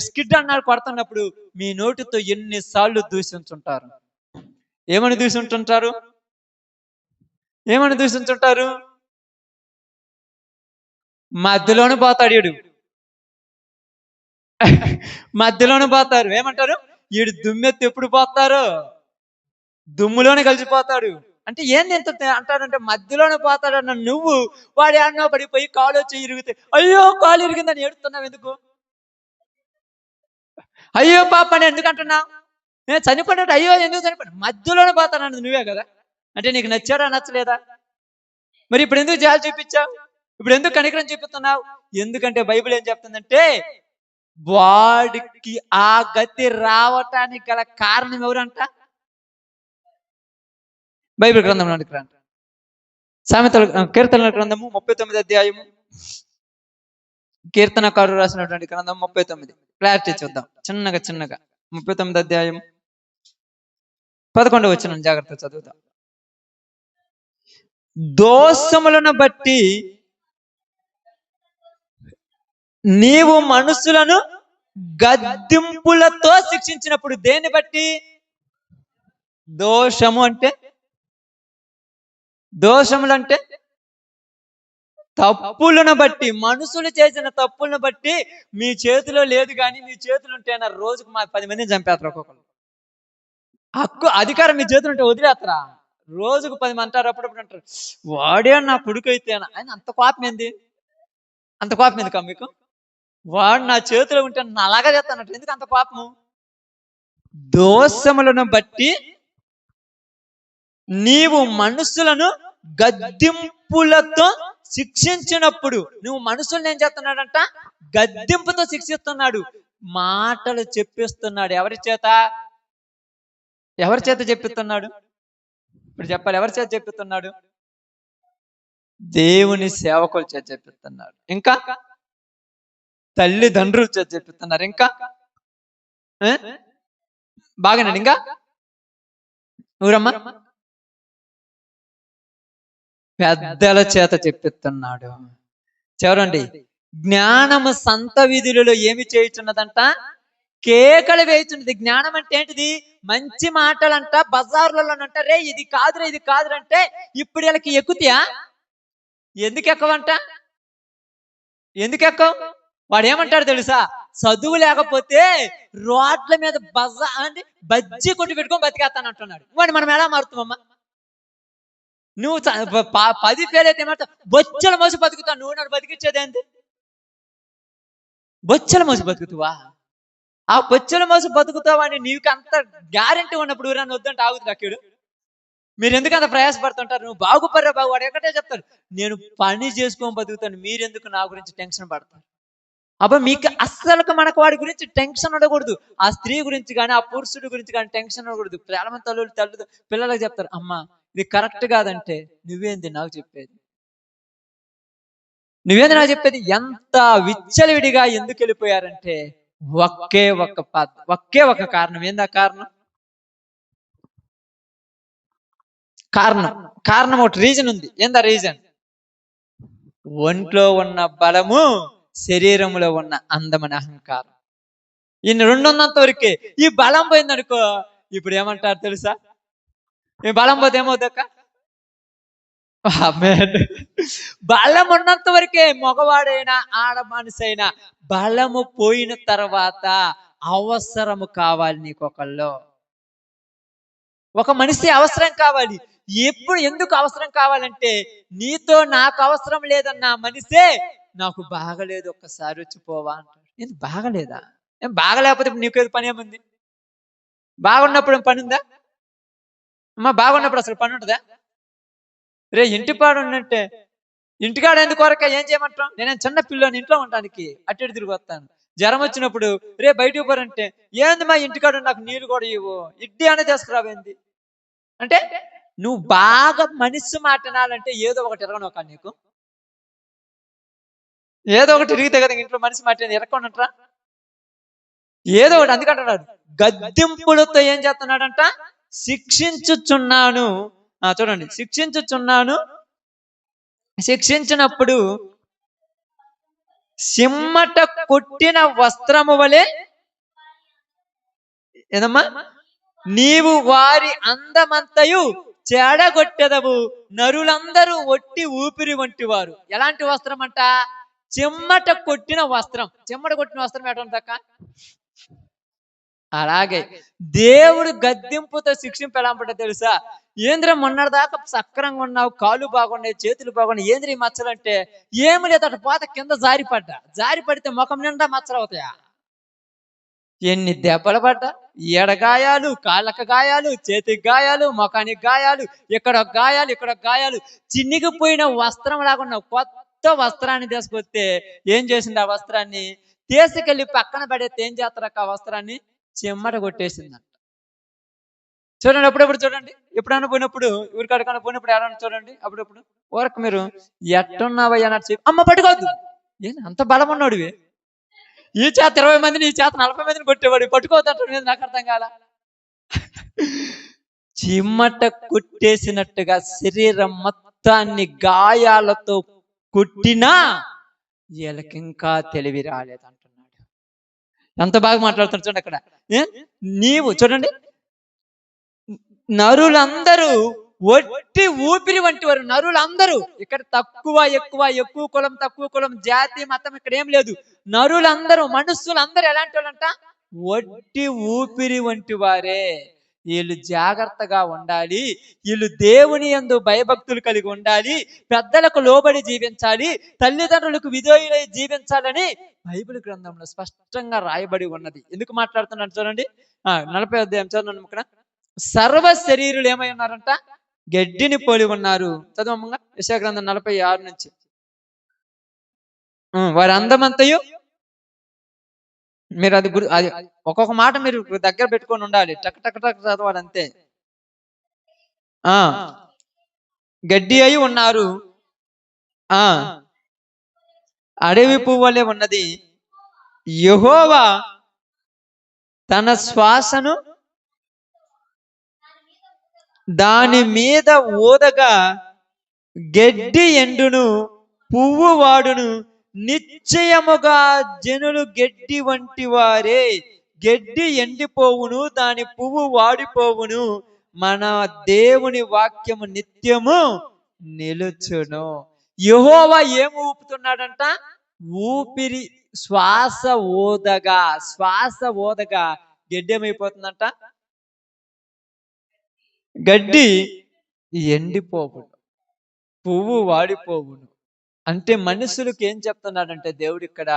స్కిడ్ అన్నారు కొడుతున్నప్పుడు మీ నోటితో ఎన్నిసార్లు దూషించుంటారు? ఏమని దూషించుంటారు? మధ్యలోనే పోతాడు వీడు. మధ్యలోనే పోతారు. ఏమంటారు? వీడు దుమ్మెత్తి ఎప్పుడు పోతారో దుమ్ములోనే కలిసిపోతాడు. అంటే ఏంది ఎంత అంటారంటే, మధ్యలోనే పోతాడన్న నువ్వు వాడి అన్నో పడిపోయి కాలు వచ్చి ఇరిగితే అయ్యో కాలు ఇరిగిందని ఏడుస్తున్నావు ఎందుకు? అయ్యో పాప అని ఎందుకు అంటున్నావు? నేను చనిపోయినట్టు అయ్యో ఎందుకు చనిపోయాడు? మధ్యలోనే పోతానన్నది నువ్వే కదా. అంటే నీకు నచ్చాడా నచ్చలేదా? మరి ఇప్పుడు ఎందుకు జాలి చూపించావు? ఇప్పుడు ఎందుకు కనికరం చూపిస్తున్నావు? ఎందుకంటే బైబిల్ ఏం చెప్తుందంటే, వాడికి ఆ గతి రావటానికి గల కారణం ఎవరంట? బైబిల్ గ్రంథంలోనికి రండి. సామెతల కీర్తనల గ్రంథము 39 అధ్యాయము. కీర్తనకారుడు రాసినటువంటి గ్రంథం 39. క్లారిటీ చూద్దాం చిన్నగా 39 అధ్యాయం 11వ వచనం జాగ్రత్త చదువుతాం. దోషములను బట్టి నీవు మనుషులను గద్దింపులతో శిక్షించినప్పుడు, దేన్ని బట్టి? దోషములు అంటే తప్పులను బట్టి, మనుషులు చేసిన తప్పులను బట్టి. మీ చేతిలో లేదు కానీ మీ చేతులు ఉంటే రోజుకు 10 మందిని చంపేస్తారు. ఒక్కొక్కరు అధికారం మీ చేతులు ఉంటే వదిలేస్తారా? రోజుకు 10 మంది అంటారు. అప్పుడప్పుడు అంటారు, వాడే నా కొడుకు అయితే ఆయన అంత కోపం ఏంది కా మీకు? వాడు నా చేతిలో ఉంటే అలాగా చేస్తానంట. ఎందుకు అంత కోపము? దోషములను బట్టి నీవు మనుషులను గద్దింపులతో శిక్షించినప్పుడు, నువ్వు మనుషుల్ని ఏం చేస్తున్నాడంట? గద్దింపుతో శిక్షిస్తున్నాడు. మాటలు చెప్పిస్తున్నాడు. ఎవరి చేత చెప్పిస్తున్నాడు? ఇప్పుడు చెప్పాలి. ఎవరి చేత చెప్పిస్తున్నాడు? దేవుని సేవకుల చేత చెప్పిస్తున్నాడు. ఇంకా తల్లిదండ్రుల చేత చెప్పిస్తున్నారు. ఇంకా బాగానండి. ఇంకా ఊరమ్మా పెద్దల చేత చెప్పిస్తున్నాడు. చూడండి, జ్ఞానము సంత విధులలో ఏమి చేయుచున్నదంట? కేకలు వేయుచున్నది. జ్ఞానం అంటే ఏంటిది? మంచి మాటలంట. బజార్లలోనంట రే ఇది కాదురా ఇది కాదురా అంటే ఇప్పుడు వీళ్ళకి ఎక్కుతాయా? ఎందుకు ఎక్కవంట? ఎందుకు ఎక్కవు? వాడు ఏమంటాడు తెలుసా? చదువు లేకపోతే రోడ్ల మీద అంటే బజ్జీ కొట్టి పెట్టుకొని బతికేస్తాను అంటున్నాడు. వాడు మనం ఎలా మారుతామమ్మా? నువ్వు 10 ఫెయిల్ అయితే ఏమంటావు? బొచ్చల మోసి బతుకుతావు. నువ్వు నన్ను బతికిచ్చేది ఏంటి? బొచ్చల మోసి బతుకుతావా? ఆ బొచ్చల మోసి బతుకుతావా అని నీకు అంత గ్యారెంటీ ఉన్నప్పుడు ఊరన్నా వద్దంటే ఆగుతుంది అక్కడు. మీరు ఎందుకు అంత ప్రయాసపడుతుంటారు? నువ్వు బాగుపడరా బాగు. వాడు ఎక్కడే చెప్తారు, నేను పని చేసుకొని బతుకుతాను, మీరెందుకు నా గురించి టెన్షన్ పడతారు? అబ్బా, మీకు అస్సలు మనకు వాడి గురించి టెన్షన్ ఉండకూడదు. ఆ స్త్రీ గురించి కానీ, ఆ పురుషుడి గురించి కానీ టెన్షన్ ఉండకూడదు. చాలా మంది తల్లులు పిల్లలకు చెప్తారు, అమ్మా ఇది కరెక్ట్ కాదంటే, నువ్వేంది నాకు చెప్పేది? నువ్వేంది నాకు చెప్పేది? ఎంత విచ్చలవిడిగా ఎందుకు వెళ్ళిపోయారంటే ఒకే ఒక కారణం. ఏందా కారణం? కారణం ఒకటి రీజన్ ఉంది. ఏందా రీజన్? ఒంట్లో ఉన్న బలము, శరీరంలో ఉన్న అందమని అహంకారం. ఈయన 2 ఉన్నంత వరకే. ఈ బలం పోయిందనుకో, ఇప్పుడు ఏమంటారు తెలుసా? ఈ బలం పోతే ఏమవుతాక? బలం ఉన్నంత వరకే. మగవాడైనా ఆడ మనిషి అయినా బలము పోయిన తర్వాత అవసరము కావాలి. నీకొకళ్ళు ఒక మనిషి అవసరం కావాలి. ఎందుకు అవసరం కావాలంటే, నీతో నాకు అవసరం లేదన్న మనిషే నాకు బాగలేదు ఒక్కసారి వచ్చిపోవా అంటాడు. ఏంది బాగలేదా? ఏం బాగలేకపోతే నీకేది పని ఏముంది? బాగున్నప్పుడు పని ఉందా అమ్మా? బాగున్నప్పుడు అసలు పని ఉంటుందా? రే ఇంటిపాడు ఉన్నట్టే ఇంటికాడ ఎందుకొరక ఏం చేయమంటాం? నేను చిన్న పిల్లని ఇంట్లో ఉండడానికి అటు ఇటు తిరిగి వస్తాను. జ్వరం వచ్చినప్పుడు రే బయటకు పోరంటే, ఏంది మా ఇంటికాడ నాకు నీళ్ళు కూడా ఇవ్వు, ఇడ్డీ అనే తీసుకురావేంది అంటే, నువ్వు బాగా మనిషి మాట్లాడాలంటే ఏదో ఒకటి ఎరగనొక నీకు. ఏదో ఒకటి తిరిగితే కదా ఇంట్లో మనిషి మాట ఎరగకుండా ఏదో ఒకటి. అందుకంటున్నాడు గద్దింపులతో ఏం చేస్తున్నాడంట? శిక్షించుచున్నాను. చూడండి, శిక్షించుచున్నాను. శిక్షించినప్పుడు సిమ్మట కొట్టిన వస్త్రము వలె ఏదమ్మా నీవు వారి అందమంతయు చెడగొట్టెదవు. నరులందరూ ఒట్టి ఊపిరి వంటి వారు. ఎలాంటి వస్త్రం అంట? చెమ్మట కొట్టిన వస్త్రం. చెమ్మట కొట్టిన వస్త్రం ఎటుందక్క? అలాగే దేవుడు గద్దింపుతో శిక్షింపు ఎలా ఉంటుందో తెలుసా? ఏంద్ర మొన్నటిదాకా సక్రంగా ఉన్నావు, కాళ్ళు బాగున్నాయి, చేతులు బాగున్నాయి, ఏంద్ర ఈ మచ్చలు అంటే, ఏమి లేదు అటు పోత కింద జారి పడితే ముఖం నిండా మచ్చలు అవుతాయా? ఎన్ని దెబ్బలు పడ్డా, ఎడగాయాలు, కాళ్ళకు గాయాలు, చేతికి గాయాలు, ముఖానికి గాయాలు, ఇక్కడ గాయాలు. చిన్నిగిపోయిన వస్త్రం లాగా కొత్త వస్త్రాన్ని తీసుకొస్తే ఏం చేసింది? ఆ వస్త్రాన్ని తీసుకెళ్లి పక్కన పడేస్తే ఏం చేస్తారు? ఆ వస్త్రాన్ని చెమ్మట కొట్టేసిందంట. చూడండి, అప్పుడప్పుడు చూడండి, ఎప్పుడైనా పోయినప్పుడు, ఊరికాడికన్నా పోయినప్పుడు ఎవరైనా చూడండి, అప్పుడప్పుడు ఊరకు మీరు ఎట్టున్నావయ్యా అన్నట్టు చెప్పి, అమ్మ పట్టుకోవద్దు. ఏంటి అంత బలం ఉన్నాడువి? ఈ చేత 20 మందిని, ఈ చేత 40 మందిని కొట్టేవాడు, పట్టుకోవద్దు. నాకు అర్థం కాల. చిమ్మట కొట్టేసినట్టుగా శరీరం మొత్తాన్ని గాయాలతో కొట్టినా వీళ్ళకింకా తెలివి రాలేదు అంటున్నాడు. ఎంత బాగా మాట్లాడుతున్నారు చూడండి అక్కడ. నీవు చూడండి, నరులందరూ ఒట్టి ఊపిరి వంటి వారు. నరులందరూ ఇక్కడ ఎక్కువ కులం, తక్కువ కులం, జాతి, మతం ఇక్కడ ఏం లేదు. నరులందరూ, మనుషులందరూ ఎలాంటి వాళ్ళంట? ఒట్టి ఊపిరి వంటి వారే. వీళ్ళు జాగ్రత్తగా ఉండాలి, వీళ్ళు దేవుని యందు భయభక్తులు కలిగి ఉండాలి, పెద్దలకు లోబడి జీవించాలి, తల్లిదండ్రులకు విధేయులై జీవించాలని బైబిల్ గ్రంథంలో స్పష్టంగా రాయబడి ఉన్నది. ఎందుకు మాట్లాడుతున్నాను చూడండి, 40వ అధ్యాయం చదవండి. ఇక్కడ సర్వ శరీరులు ఏమై ఉన్నారంట? గడ్డిని పోలి ఉన్నారు. చదవమ్మంగా యెషయా గ్రంథం 46 నుంచి. వారి అందమంతయు, మీరు అది ఒక్కొక్క మాట మీరు దగ్గర పెట్టుకొని ఉండాలి, టక్ చదవాలి అంతే. గడ్డి అయి ఉన్నారు, అడవి పువ్వులే ఉన్నది. యెహోవా తన శ్వాసను దాని మీద ఊదగా గడ్డి ఎండును, పువ్వు వాడును. నిశ్చయముగా జనులు గడ్డి వంటి వారే. గడ్డి ఎండిపోవును, దాని పువ్వు వాడిపోవును, మన దేవుని వాక్యము నిత్యము నిలుచును. యెహోవా ఏమి ఊపుతున్నాడంట? ఊపిరి శ్వాస ఊదగా గడ్డి ఏమైపోతుందంట, గడ్డి ఎండిపోవును, పువ్వు వాడిపోవును. అంటే మనుషులకు ఏం చెప్తున్నాడంటే దేవుడు ఇక్కడ,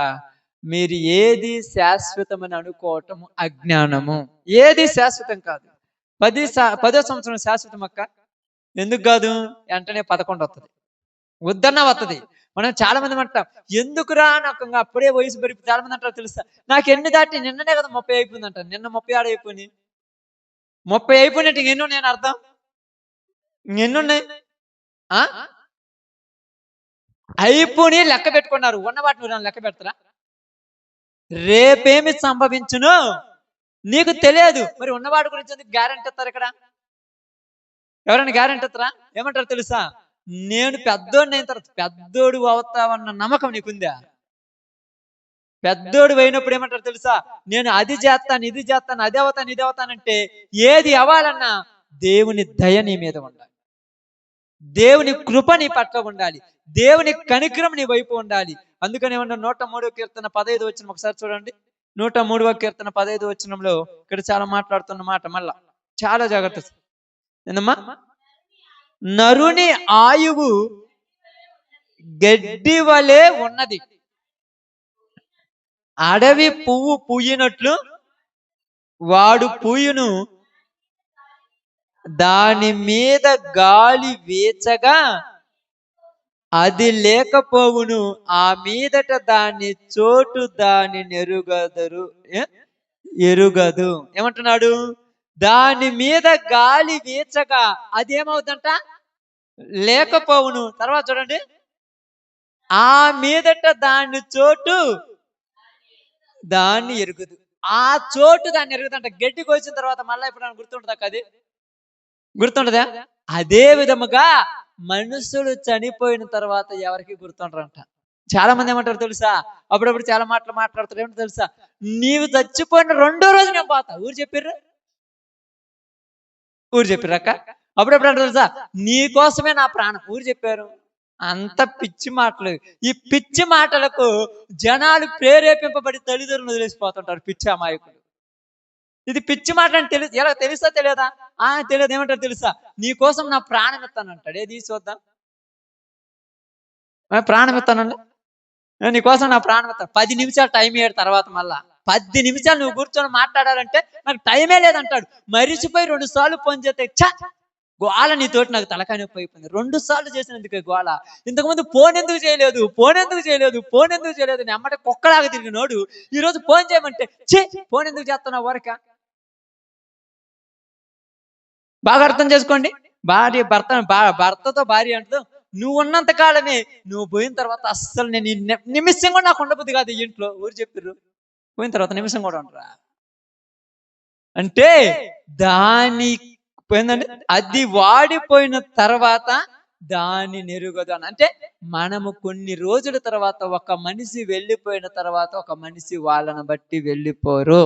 మీరు ఏది శాశ్వతమని అనుకోవటం అజ్ఞానము. ఏది శాశ్వతం కాదు. 10వ సంవత్సరం శాశ్వతం అక్క, ఎందుకు కాదు? వెంటనే 11 వస్తుంది, వద్దన్నా వస్తుంది. మనం చాలా మంది అంటాం, ఎందుకురా నాకు అప్పుడే వయసు పెరిగి, చాలా మంది అంటారు తెలుసా, నాకు ఎన్ని దాటి నిన్ననే కదా 30 అయిపోయింది అంటారు. నిన్న 36 అయిపోయింది, 30 అయిపోయినట్టు ఎన్నో నేను అర్థం, ఎన్నున్నాయి అయిపోయి లెక్క పెట్టుకున్నారు. ఉన్న వాటిని లెక్క పెడతారా? రేపేమి సంభవించును నీకు తెలియదు. మరి ఉన్నవాడి గురించి ఎందుకు గ్యారెంటీ ఇస్తారు? ఇక్కడ ఎవరైనా గ్యారెంటీ ఇస్తారా? ఏమంటారు తెలుసా, నేను పెద్దోడిని అయిన తర్వాత పెద్దోడు అవుతావన్న నమ్మకం నీకుందా? పెద్దోడు అయినప్పుడు ఏమంటారు తెలుసా, నేను అది చేస్తాను, ఇది చేస్తాను, అది అవుతాను, ఇది అవుతానంటే ఏది అవ్వాలన్నా దేవుని దయ నీ మీద ఉండాలి, దేవుని కృప నీ పట్ల ఉండాలి, దేవుని కనికరం నీ వైపు ఉండాలి. అందుకని ఏమన్నా 103వ కీర్తన 15వ వచనం ఒకసారి చూడండి. 103వ కీర్తన 15వ వచనంలో ఇక్కడ చాలా మాట్లాడుతున్న మాట, మళ్ళా చాలా జాగ్రత్త. ఏందమ్మా? నరుని ఆయువు గడ్డి వలె ఉన్నది, అడవి పువ్వు పూయినట్లు వాడు పూయును, దాని మీద గాలి వీచగా అది లేకపోవును, ఆ మీదట దాని చోటు దాని ఎరుగదు. ఏమంటున్నాడు? దాని మీద గాలి వీచగా అది ఏమవుతుందంట, లేకపోవును. తర్వాత చూడండి, ఆ మీదట దాని చోటు దాన్ని ఎరుగదు. ఆ చోటు దాన్ని ఎరుగుదంట. గడ్డి కోసిన తర్వాత మళ్ళీ ఇప్పుడు గుర్తుంటుందా? అది గుర్తుండదా? అదే విధముగా మనుషులు చనిపోయిన తర్వాత ఎవరికి గుర్తుంటారంట. చాలా మంది ఏమంటారు తెలుసా, అప్పుడప్పుడు చాలా మాటలు మాట్లాడతారు. ఏమంటారు తెలుసా, నీవు చచ్చిపోయిన 2వ రోజు నేను పోతా. ఊరు చెప్పిర్రు అక్క. అప్పుడప్పుడు అంటారు తెలుసా, నీ కోసమే నా ప్రాణం. ఊరు చెప్పారు. అంత పిచ్చి మాటలు. ఈ పిచ్చి మాటలకు జనాలు ప్రేరేపింపబడి తల్లిదండ్రులు వదిలేసిపోతుంటారు, పిచ్చి అమాయకులు. ఇది పిచ్చి మాట అని ఎలా తెలుసా తెలియదా? తెలియదు. ఏమంటారు తెలుసా, నీ కోసం నా ప్రాణం ఇస్తానంటాడు. ఏది చూద్దాం, ప్రాణం ఇస్తానండి, నీకోసం నా ప్రాణం ఇస్తాను. 10 నిమిషాలు టైం ఇయ్యాడు. తర్వాత మళ్ళా 10 నిమిషాలు నువ్వు కూర్చొని మాట్లాడాలంటే నాకు టైమే లేదంటాడు. మరిచిపోయి 2 సార్లు ఫోన్ చేస్తే గోళ నీతోటి నాకు తలకాయ నొప్పి అయిపోయింది. 2 సార్లు చేసినందుకే గోళ. ఇంతకుముందు ఫోన్ ఎందుకు చేయలేదు నీ అమ్మట కుక్కలాగా తిరిగినోడు ఈరోజు ఫోన్ చేయమంటే ఫోన్ ఎందుకు చేస్తున్నావు వరక? బాగా అర్థం చేసుకోండి. భర్తతో భార్య అంటూ నువ్వు ఉన్నంత కాలమే, నువ్వు పోయిన తర్వాత అస్సలు నేను నిమిషం కూడా నాకు ఉండబుద్ధి కాదు. ఇంట్లో ఊరు చెప్పిర్రు, పోయిన తర్వాత నిమిషం కూడా ఉండరా అంటే దాని పోయిందండి. అది వాడిపోయిన తర్వాత దాని నెరుగదు అని. అంటే మనము కొన్ని రోజుల తర్వాత, ఒక మనిషి వెళ్ళిపోయిన తర్వాత ఒక మనిషి వాళ్ళని బట్టి వెళ్ళిపోరు.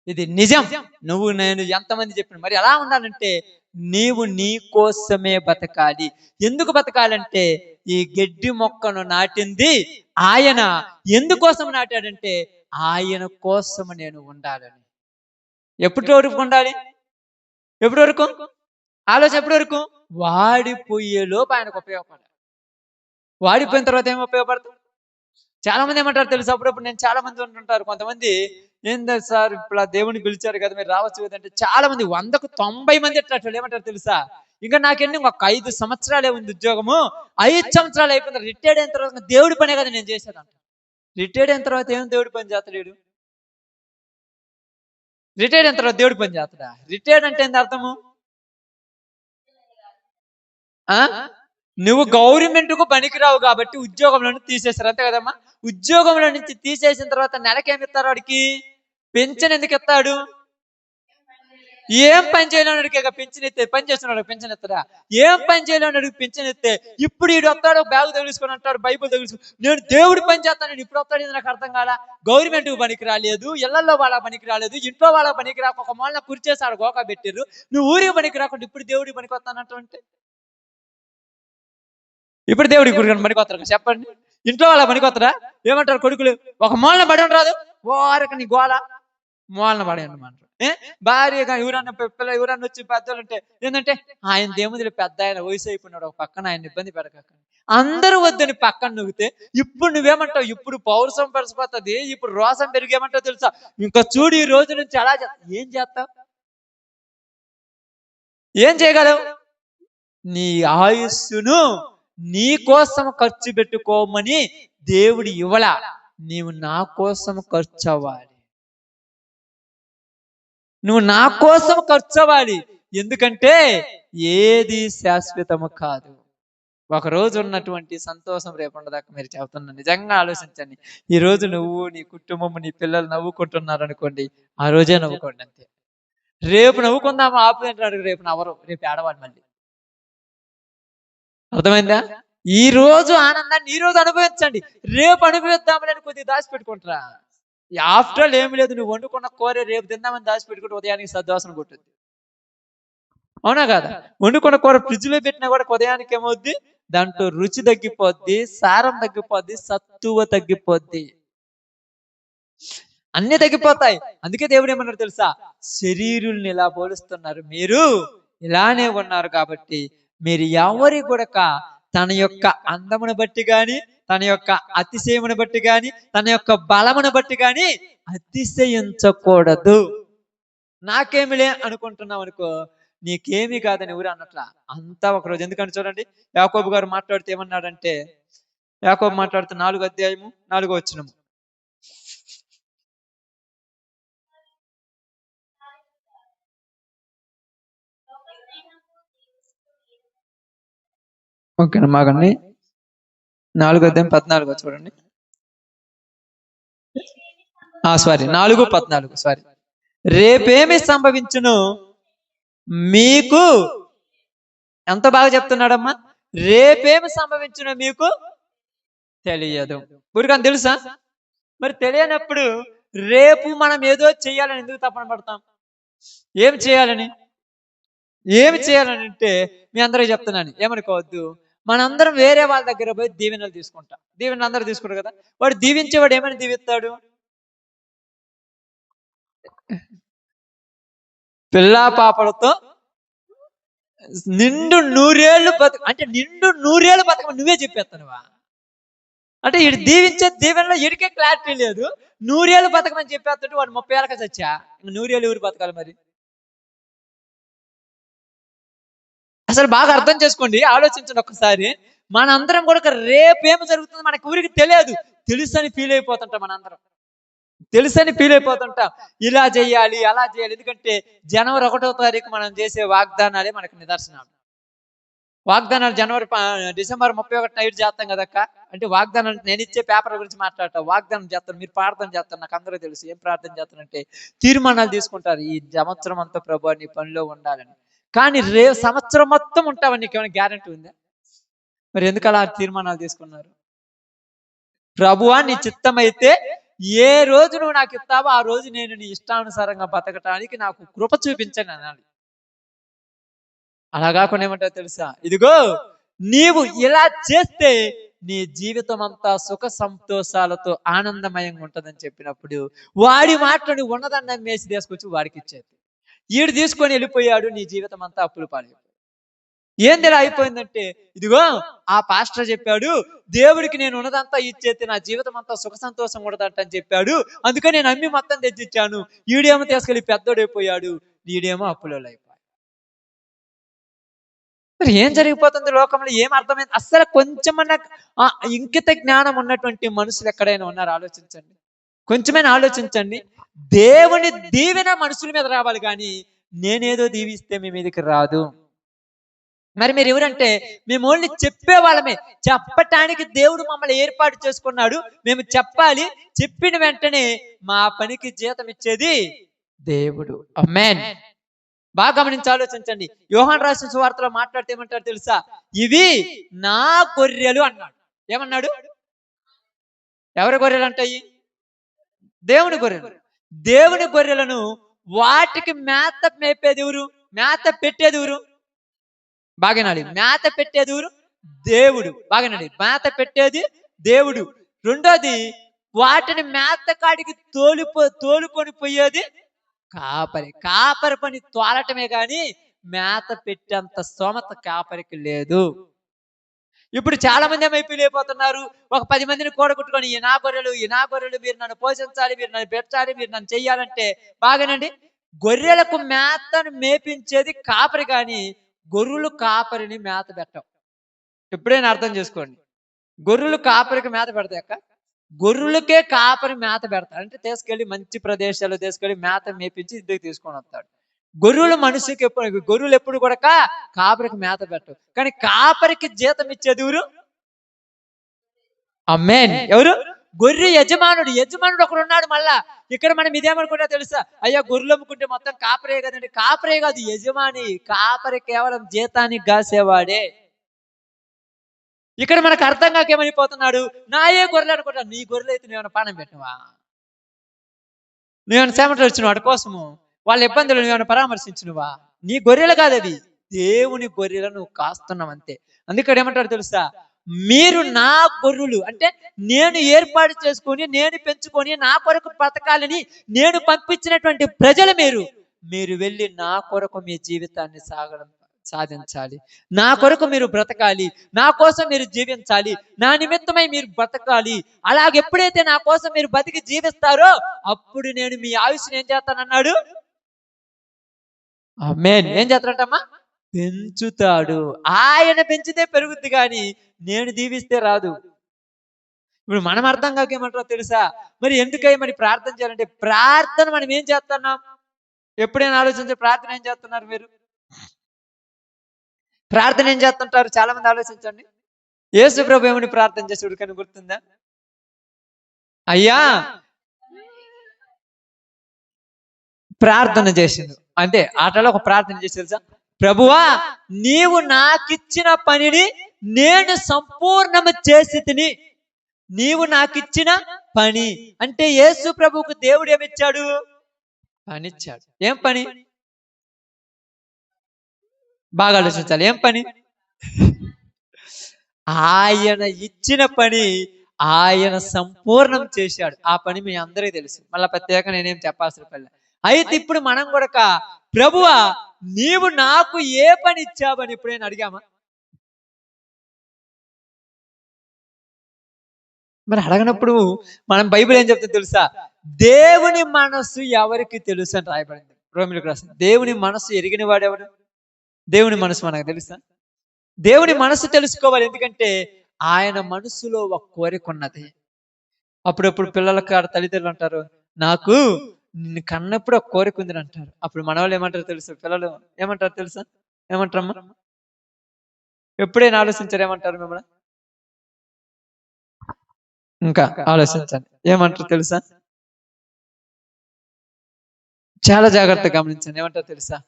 ఇది నిజం. నువ్వు నేను ఎంతమంది చెప్పిన మరి ఎలా ఉండాలంటే, నీవు నీ కోసమే బతకాలి. ఎందుకు బతకాలంటే, ఈ గడ్డి మొక్కను నాటింది ఆయన. ఎందుకోసం నాటాడంటే, ఆయన కోసం నేను ఉండాలని. ఎప్పటి వరకు ఉండాలి? ఎప్పటి వరకు ఆలోచన? ఎప్పటి వరకు? వాడిపోయేలోపు ఆయనకు ఉపయోగపడాలి. వాడిపోయిన తర్వాత ఏమి ఉపయోగపడుతుంది? చాలా మంది ఏమంటారు తెలుసు, అప్పుడప్పుడు నేను చాలా మంది ఉంటుంటారు, కొంతమంది ఏందా సార్ ఇప్పుడు దేవుని పిలిచారు కదా మీరు రావచ్చు కదంటే, చాలా మంది 100కు 90 మంది ఎట్లా ఏమంటారు తెలుసా, ఇంకా నాకెన్ని ఒక 5 సంవత్సరాలే ఉంది ఉద్యోగము, 5 సంవత్సరాలు అయిపోయింది, రిటైర్డ్ అయిన తర్వాత దేవుడి పనే కదా నేను చేసేదంట. రిటైర్డ్ అయిన తర్వాత ఏం దేవుడి పని చేస్తలేడు? రిటైర్డ్ అయిన తర్వాత దేవుడి పని చేస్తాడా? రిటైర్డ్ అంటే ఏంది అర్థము? నువ్వు గవర్నమెంట్కు పనికిరావు కాబట్టి ఉద్యోగంలో నుంచి తీసేస్తారు, అంతే కదమ్మా. ఉద్యోగంలో నుంచి తీసేసిన తర్వాత నెలకేమి ఇస్తారు వాడికి? పెన్షన్ ఎందుకు ఇస్తాడు? ఏం పని చేయలేనికే పెన్షన్ ఇస్తే, పని చేస్తున్నాడు పెన్షన్ ఇస్తారా? ఏం పని చేయలేని పెన్షన్ ఇస్తే ఇప్పుడు వీడు వస్తాడు, బ్యాగ్ తగిలిసుకొని అంటాడు, బైబుల్ తగిలిసుకొని నేను దేవుడి పని చేస్తాను. ఇప్పుడు వస్తాడు, నాకు అర్థం కాల. గవర్నమెంట్కి పనికి రాలేదు, ఇళ్లలో వాళ్ళ పనికి రాలేదు, ఇంట్లో వాళ్ళ పనికి రాక ఒక మూలన కుర్చేసాడు, గోక పెట్టిర్రు. నువ్వు ఊరికి పనికి రాకుండా ఇప్పుడు దేవుడికి పనికి వస్తానంటే, ఇప్పుడు దేవుడికి పనికి వస్తారు చెప్పండి. ఇంట్లో వాళ్ళ పనికొత్తరా? ఏమంటారు కొడుకులు? ఒక మూలన పడి ఉండరాదు, ఓరక నీ గోల మూలన పడి ఉండమంటారు. భార్య కానీ ఎవరన్నా పిల్ల ఎవరన్నా వచ్చి పెద్దోళ్ళు ఉంటే ఏంటంటే ఆయన దేవుదిలో పెద్ద ఆయన వయసు అయిపోయినాడు, ఒక పక్కన ఆయన ఇబ్బంది పెడక అందరూ వద్దని పక్కన నువ్వుతే ఇప్పుడు నువ్వేమంటావు? ఇప్పుడు పౌరుషం పరిచిపోతుంది, ఇప్పుడు రోసం పెరిగేమంటావు తెలుసా? ఇంకా చూడు ఈ రోజు నుంచి అలా ఏం చేస్తావు? ఏం చేయగలవు? నీ ఆయుస్సును నీ కోసం ఖర్చు పెట్టుకోమని దేవుడు ఇవ్వలా, నీవు నా కోసం ఖర్చు అవ్వాలి. నువ్వు నా కోసం ఖర్చు అవ్వాలి. ఎందుకంటే ఏది శాశ్వతము కాదు. ఒక రోజు ఉన్నటువంటి సంతోషం రేపు ఉండదాకా. మీరు చెబుతున్నా, నిజంగా ఆలోచించండి. ఈ రోజు నువ్వు నీ కుటుంబం నీ పిల్లలు నవ్వుకుంటున్నారు అనుకోండి, ఆ రోజే నవ్వుకోండి అంతే. రేపు నవ్వుకుందాము ఆపుతుంటాడు, రేపు నవ్వరు, రేపు ఏడవాలి మళ్ళీ. అర్థమైందా? ఈ రోజు ఆనందాన్ని ఈ రోజు అనుభవించండి, రేపు అనుభవిద్దామని కొద్దిగా దాచిపెట్టుకుంటారా? ఆఫ్టర్ ఆల్ ఏమి లేదు, నువ్వు వండుకున్న కూర రేపు తిందామని దాచిపెట్టుకుంటే ఉదయానికి సద్వాసన కొట్టుద్ది. అవునా కదా? వండుకున్న కూర ఫ్రిడ్జ్ లో పెట్టినా కూడా ఉదయానికి ఏమవుద్ది? దాంట్లో రుచి తగ్గిపోద్ది, సారం తగ్గిపోద్ది, సత్తువ తగ్గిపోద్ది, అన్ని తగ్గిపోతాయి. అందుకే దేవుడు ఏమన్నారు తెలుసా? శరీరుల్ని ఇలా పోలుస్తున్నారు, మీరు ఇలానే ఉన్నారు కాబట్టి మీరు ఎవరి కూడక తన యొక్క అందమును బట్టి గాని, తన యొక్క అతిశయమును బట్టి గాని, తన యొక్క బలమును బట్టి గాని అతిశయించకూడదు. నాకేమిలే అనుకుంటున్నావు అనుకో, నీకేమీ కాదని ఊరు అన్నట్లా అంతా ఒకరోజు. ఎందుకంటే చూడండి, యాకోబు గారు మాట్లాడితే ఏమన్నాడంటే, యాకోబు మాట్లాడుతూ 4వ అధ్యాయము 4వ వచనము, ఓకేనా మాకండి, 4వ అధ్యాయం 14 చూడండి. Sorry 4:14 sorry. రేపేమి సంభవించును మీకు, ఎంత బాగా చెప్తున్నాడమ్మా, రేపేమి సంభవించునో మీకు తెలియదు. ఊరికని తెలుసా? మరి తెలియనప్పుడు రేపు మనం ఏదో చెయ్యాలని ఎందుకు తపన పడతాం? ఏం చేయాలని అంటే మీ అందరూ చెప్తున్నాను, ఏమనుకోవద్దు. మనందరం వేరే వాళ్ళ దగ్గర పోయి దీవెనలు తీసుకుంటాం. దీవెనలు అందరూ తీసుకుంటారు కదా. వాడు దీవించేవాడు ఏమని దీవిస్తాడు? పిల్లా పాపలతో నిండు 100 ఏళ్ళు అంటే నిండు 100 ఏళ్ళు బతకమని నువ్వే చెప్పేస్తానువా? అంటే ఇటు దీవించే దీవెనలో ఇడికే క్లారిటీ లేదు. 100 ఏళ్ళు బతకమని చెప్పేస్తాడు, వాడు 30 ఏళ్ళకి చచ్చా. 100 ఏళ్ళు ఎవరు బతకాలి మరి? అసలు బాగా అర్థం చేసుకోండి, ఆలోచించండి ఒక్కసారి. మనందరం కూడా రేపు ఏమి జరుగుతుందో మనకు ఊరికి తెలియదు, తెలుసని ఫీల్ అయిపోతుంటాం. మనందరం తెలుసని ఫీల్ అయిపోతుంటాం, ఇలా చేయాలి అలా చేయాలి. ఎందుకంటే జనవరి 1వ తారీఖు మనం చేసే వాగ్దానాలే మనకు నిదర్శనాలు. వాగ్దానాలు డిసెంబర్ 31 నైట్ చేస్తాం కదక్క. అంటే వాగ్దానాలు నేను ఇచ్చే పేపర్ గురించి మాట్లాడతాం. వాగ్దానం చేస్తాను, మీరు ప్రార్థన చేస్తారు, నాకు అందరూ తెలుసు. ఏం ప్రార్థన చేస్తానంటే తీర్మానాలు తీసుకుంటారు, ఈ సంవత్సరం అంతా ప్రభు నీ పనిలో ఉండాలని. కానీ సంవత్సరం మొత్తం ఉంటావని నీకు ఏమైనా గ్యారంటీ ఉందా? మరి ఎందుకు అలా తీర్మానాలు తీసుకున్నారు? ప్రభువా నీ చిత్తమైతే ఏ రోజు నువ్వు నాకు ఇస్తావో ఆ రోజు నేను నీ ఇష్టానుసారంగా బతకటానికి నాకు కృప చూపించని అనాలి. అలా కాకుండా ఏమంటావు తెలుసా? ఇదిగో నీవు ఇలా చేస్తే నీ జీవితం అంతా సుఖ సంతోషాలతో ఆనందమయంగా ఉంటుందని చెప్పినప్పుడు వాడి మాటలు ఉన్నదాన్ని నమ్మేసి తీసుకొచ్చి వాడికి ఇచ్చేది. ఈడు తీసుకొని వెళ్ళిపోయాడు, నీ జీవితం అంతా అప్పులు పాలైపోయాడు. ఏంది ఇలా అయిపోయిందంటే, ఇదిగో ఆ పాస్టర్ చెప్పాడు, దేవుడికి నేను ఉన్నదంతా ఇచ్చేస్తే నా జీవితం అంతా సుఖ సంతోషం ఉండదంట అని చెప్పాడు, అందుకని నేను అమ్మి మొత్తం తెచ్చిచ్చాను. ఈడేమో తీసుకెళ్ళి పెద్దోడైపోయాడు, ఈడేమో అప్పులో అయిపోయాడు. మరి ఏం జరిగిపోతుంది లోకంలో? ఏం అర్థమైంది? అస్సలు కొంచెమన్నా ఇంకిత జ్ఞానం ఉన్నటువంటి మనుషులు ఎక్కడైనా ఉన్నారు? ఆలోచించండి, కొంచెమైనా ఆలోచించండి. దేవుని దీవెన మనుషుల మీద రావాలి, కానీ నేనేదో దీవిస్తే మీ మీదకి రాదు. మరి మీరు ఎవరంటే, మేము ఓన్లీ చెప్పేవాళ్ళమే. చెప్పటానికి దేవుడు మమ్మల్ని ఏర్పాటు చేసుకున్నాడు, మేము చెప్పాలి. చెప్పిన వెంటనే మా పనికి జీతం ఇచ్చేది దేవుడు. ఆమేన్. బాగా గమనించి ఆలోచించండి. యోహాను రాసిన సువార్తలో మాట్లాడితే ఏమంటారు తెలుసా? ఇవి నా గొర్రెలు అన్నాడు. ఏమన్నాడు? ఎవరి గొర్రెలు అంటాయి? దేవుని గొర్రెలు. దేవుని గొర్రెలను వాటికి మేత మేపేది ఎవరు? మేత పెట్టేది ఎవరు? బాగానండి. మేత పెట్టేది ఎవరు? దేవుడు. బాగానండి. మేత పెట్టేది దేవుడు. రెండోది, వాటిని మేతకాడికి తోలుకొని పోయేది కాపరి పని తోలటమే గాని మేత పెట్టేంత స్తోమత కాపరికి లేదు. ఇప్పుడు చాలా మంది ఏమైపోయిపోతున్నారు, ఒక 10 మందిని కూడగొట్టుకొని ఈ నా గొర్రెలు మీరు నన్ను పోషించాలి, మీరు నన్ను పెట్టాలి, మీరు నన్ను చెయ్యాలంటే బాగానండి. గొర్రెలకు మేతను మేపించేది కాపరి కానీ గొర్రెలు కాపరిని మేత పెట్టవు. ఎప్పుడైనా అర్థం చేసుకోండి. గొర్రెలు కాపరికి మేత పెడతాయి అక్క, గొర్రెలకే కాపరి మేత పెడతాడు. అంటే తీసుకెళ్ళి మంచి ప్రదేశాలు తీసుకెళ్ళి మేత మేపించి ఇంటికి తీసుకొని వస్తాడు. గొర్రెలు ఎప్పుడు కూడా కాపరికి మేత పెట్టవు. కానీ కాపరికి జీతం ఇచ్చేది ఎవరు? ఆమేన్. ఎవరు? గొర్రె యజమానుడు ఒకడు ఉన్నాడు. మళ్ళా ఇక్కడ మనం ఇదేమనుకుంటా తెలుసా, అయ్యా గొర్రెలు అమ్ముకుంటే మొత్తం కాపరే కదండి. కాపరే కాదు, యజమాని. కాపరి కేవలం జీతానికి కాసేవాడే. ఇక్కడ మనకు అర్థం కాక ఏమైపోతున్నాడు, నాయే గొర్రెలు అనుకుంటా. నీ గొర్రెలు అయితే నువ్వేమైనా పానం పెట్టినవా? నువ్వేమైనా సేమట వచ్చిన వాడి కోసము వాళ్ళ ఇబ్బందులు నువ్వేమైనా పరామర్శించినవా? నీ గొర్రెలు కాదు అవి, దేవుని గొర్రెలను నువ్వు కాస్తున్నావు అంతే. అందుకే ఏమంటాడు తెలుసా, మీరు నా గొర్రెలు అంటే నేను ఏర్పాటు చేసుకొని నేను పెంచుకొని నా కొరకు బ్రతకాలని నేను పంపించినటువంటి ప్రజలు మీరు వెళ్ళి నా కొరకు మీ జీవితాన్ని సాధించాలి. నా కొరకు మీరు బ్రతకాలి, నా కోసం మీరు జీవించాలి, నా నిమిత్తమై మీరు బ్రతకాలి. అలాగే ఎప్పుడైతే నా కోసం మీరు బతికి జీవిస్తారో అప్పుడు నేను మీ ఆయుష్ని ఏం చేస్తానన్నాడు? ఆమేన్. ఏం చేస్తాడంటమ్మా? పెంచుతాడు. ఆయన పెంచితే పెరుగుద్ది కానీ నేను దీవిస్తే రాదు. ఇప్పుడు మనం అర్థం కాక ఏమంటారో తెలుసా, మరి ఎందుకై మరి ప్రార్థన చేయాలంటే, ప్రార్థన మనం ఏం చేస్తున్నాం? ఎప్పుడైనా ఆలోచించే ప్రార్థన ఏం చేస్తున్నారు మీరు? ప్రార్థన ఏం చేస్తుంటారు? చాలా మంది ఆలోచించండి. యేసు ప్రభు ఏమని ప్రార్థన చేసాడు కానీ గుర్తుందా? అయ్యా ప్రార్థన చేసిండు అంటే ఆటలో ఒక ప్రార్థన చేసి తెలుసా, ప్రభువా నీవు నాకిచ్చిన పనిని నేను సంపూర్ణము చేసి తిని. నీవు నాకిచ్చిన పని అంటే యేసు ప్రభువుకు దేవుడు ఏమిచ్చాడు? పనిచ్చాడు. ఏం పని? బాగా ఆలోచించాలి. ఏం పని? ఆయన ఇచ్చిన పని ఆయన సంపూర్ణం చేశాడు. ఆ పని మీ అందరికీ తెలుసు, మళ్ళీ ప్రత్యేక నేనేం చెప్పాల్సిన పని. అయితే ఇప్పుడు మనం కూడా ప్రభువా నీవు నాకు ఏ పని ఇచ్చావని ఎప్పుడైనా అడిగామా? మరి అడగనప్పుడు మనం బైబిల్ ఏం చెప్తుంది తెలుసా, దేవుని మనస్సు ఎవరికి తెలుసు అని రాయబడింది రోమిలకు రాసింది. దేవుని మనస్సు ఎరిగిన వాడెవడు? దేవుని మనసు మనకు తెలుసా? దేవుని మనసు తెలుసుకోవాలి. ఎందుకంటే ఆయన మనసులో ఒక కోరిక ఉన్నది. అప్పుడప్పుడు పిల్లలకు తల్లిదండ్రులు అంటారు, నాకు నిన్ను కన్నప్పుడు ఒక కోరిక ఉంది అంటారు. అప్పుడు మన వాళ్ళు ఏమంటారు తెలుసా? పిల్లలు ఏమంటారు తెలుసా? ఏమంటారమ్మా? ఎప్పుడైనా ఆలోచించారు ఏమంటారు మిమ్మల్ని? ఇంకా ఆలోచించండి. ఏమంటారు తెలుసా? చాలా జాగ్రత్తగా గమనించండి. ఏమంటారు తెలుసా?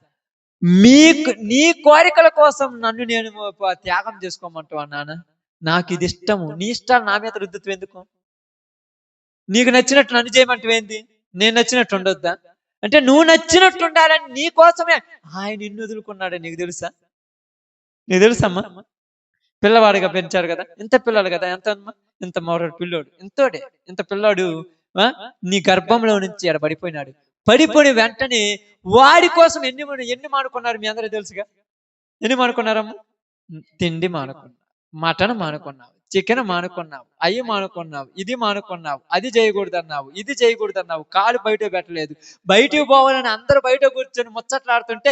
నీ కోరికల కోసం నన్ను నేను త్యాగం చేసుకోమంటావా నాన్న? నాకు ఇది ఇష్టము, నీ ఇష్టాలు నా మీద రుద్దుతూ ఎందుకు? నీకు నచ్చినట్టు నన్ను చేయమంటావేంది? నేను నచ్చినట్టు ఉండొద్దా? అంటే నువ్వు నచ్చినట్టు ఉండాలని నీ కోసమే ఆయన నిన్ను వదులుకున్నాడు. నీకు తెలుసా? నీకు తెలుసమ్మా? పిల్లవాడిగా పెంచారు కదా, ఇంత పిల్లలు కదా, ఇంత మోరడు పిల్లోడు, ఇంత పిల్లోడు నీ గర్భంలో నుంచి ఆడ పడిపోయిన వెంటనే వాడి కోసం ఎన్ని మానుకున్నారు మీ అందరూ తెలుసుగా? ఎన్ని మానుకున్నారమ్మా? తిండి మానుకున్నావు, మటన్ మానుకున్నావు, చికెన్ మానుకున్నావు, అయ్యి మానుకున్నావు, ఇది మానుకున్నావు, అది చేయకూడదు అన్నావు, ఇది చేయకూడదు అన్నావు, కాలు బయట పెట్టలేదు. బయటకు పోవాలని అందరూ బయట కూర్చొని ముచ్చట్లాడుతుంటే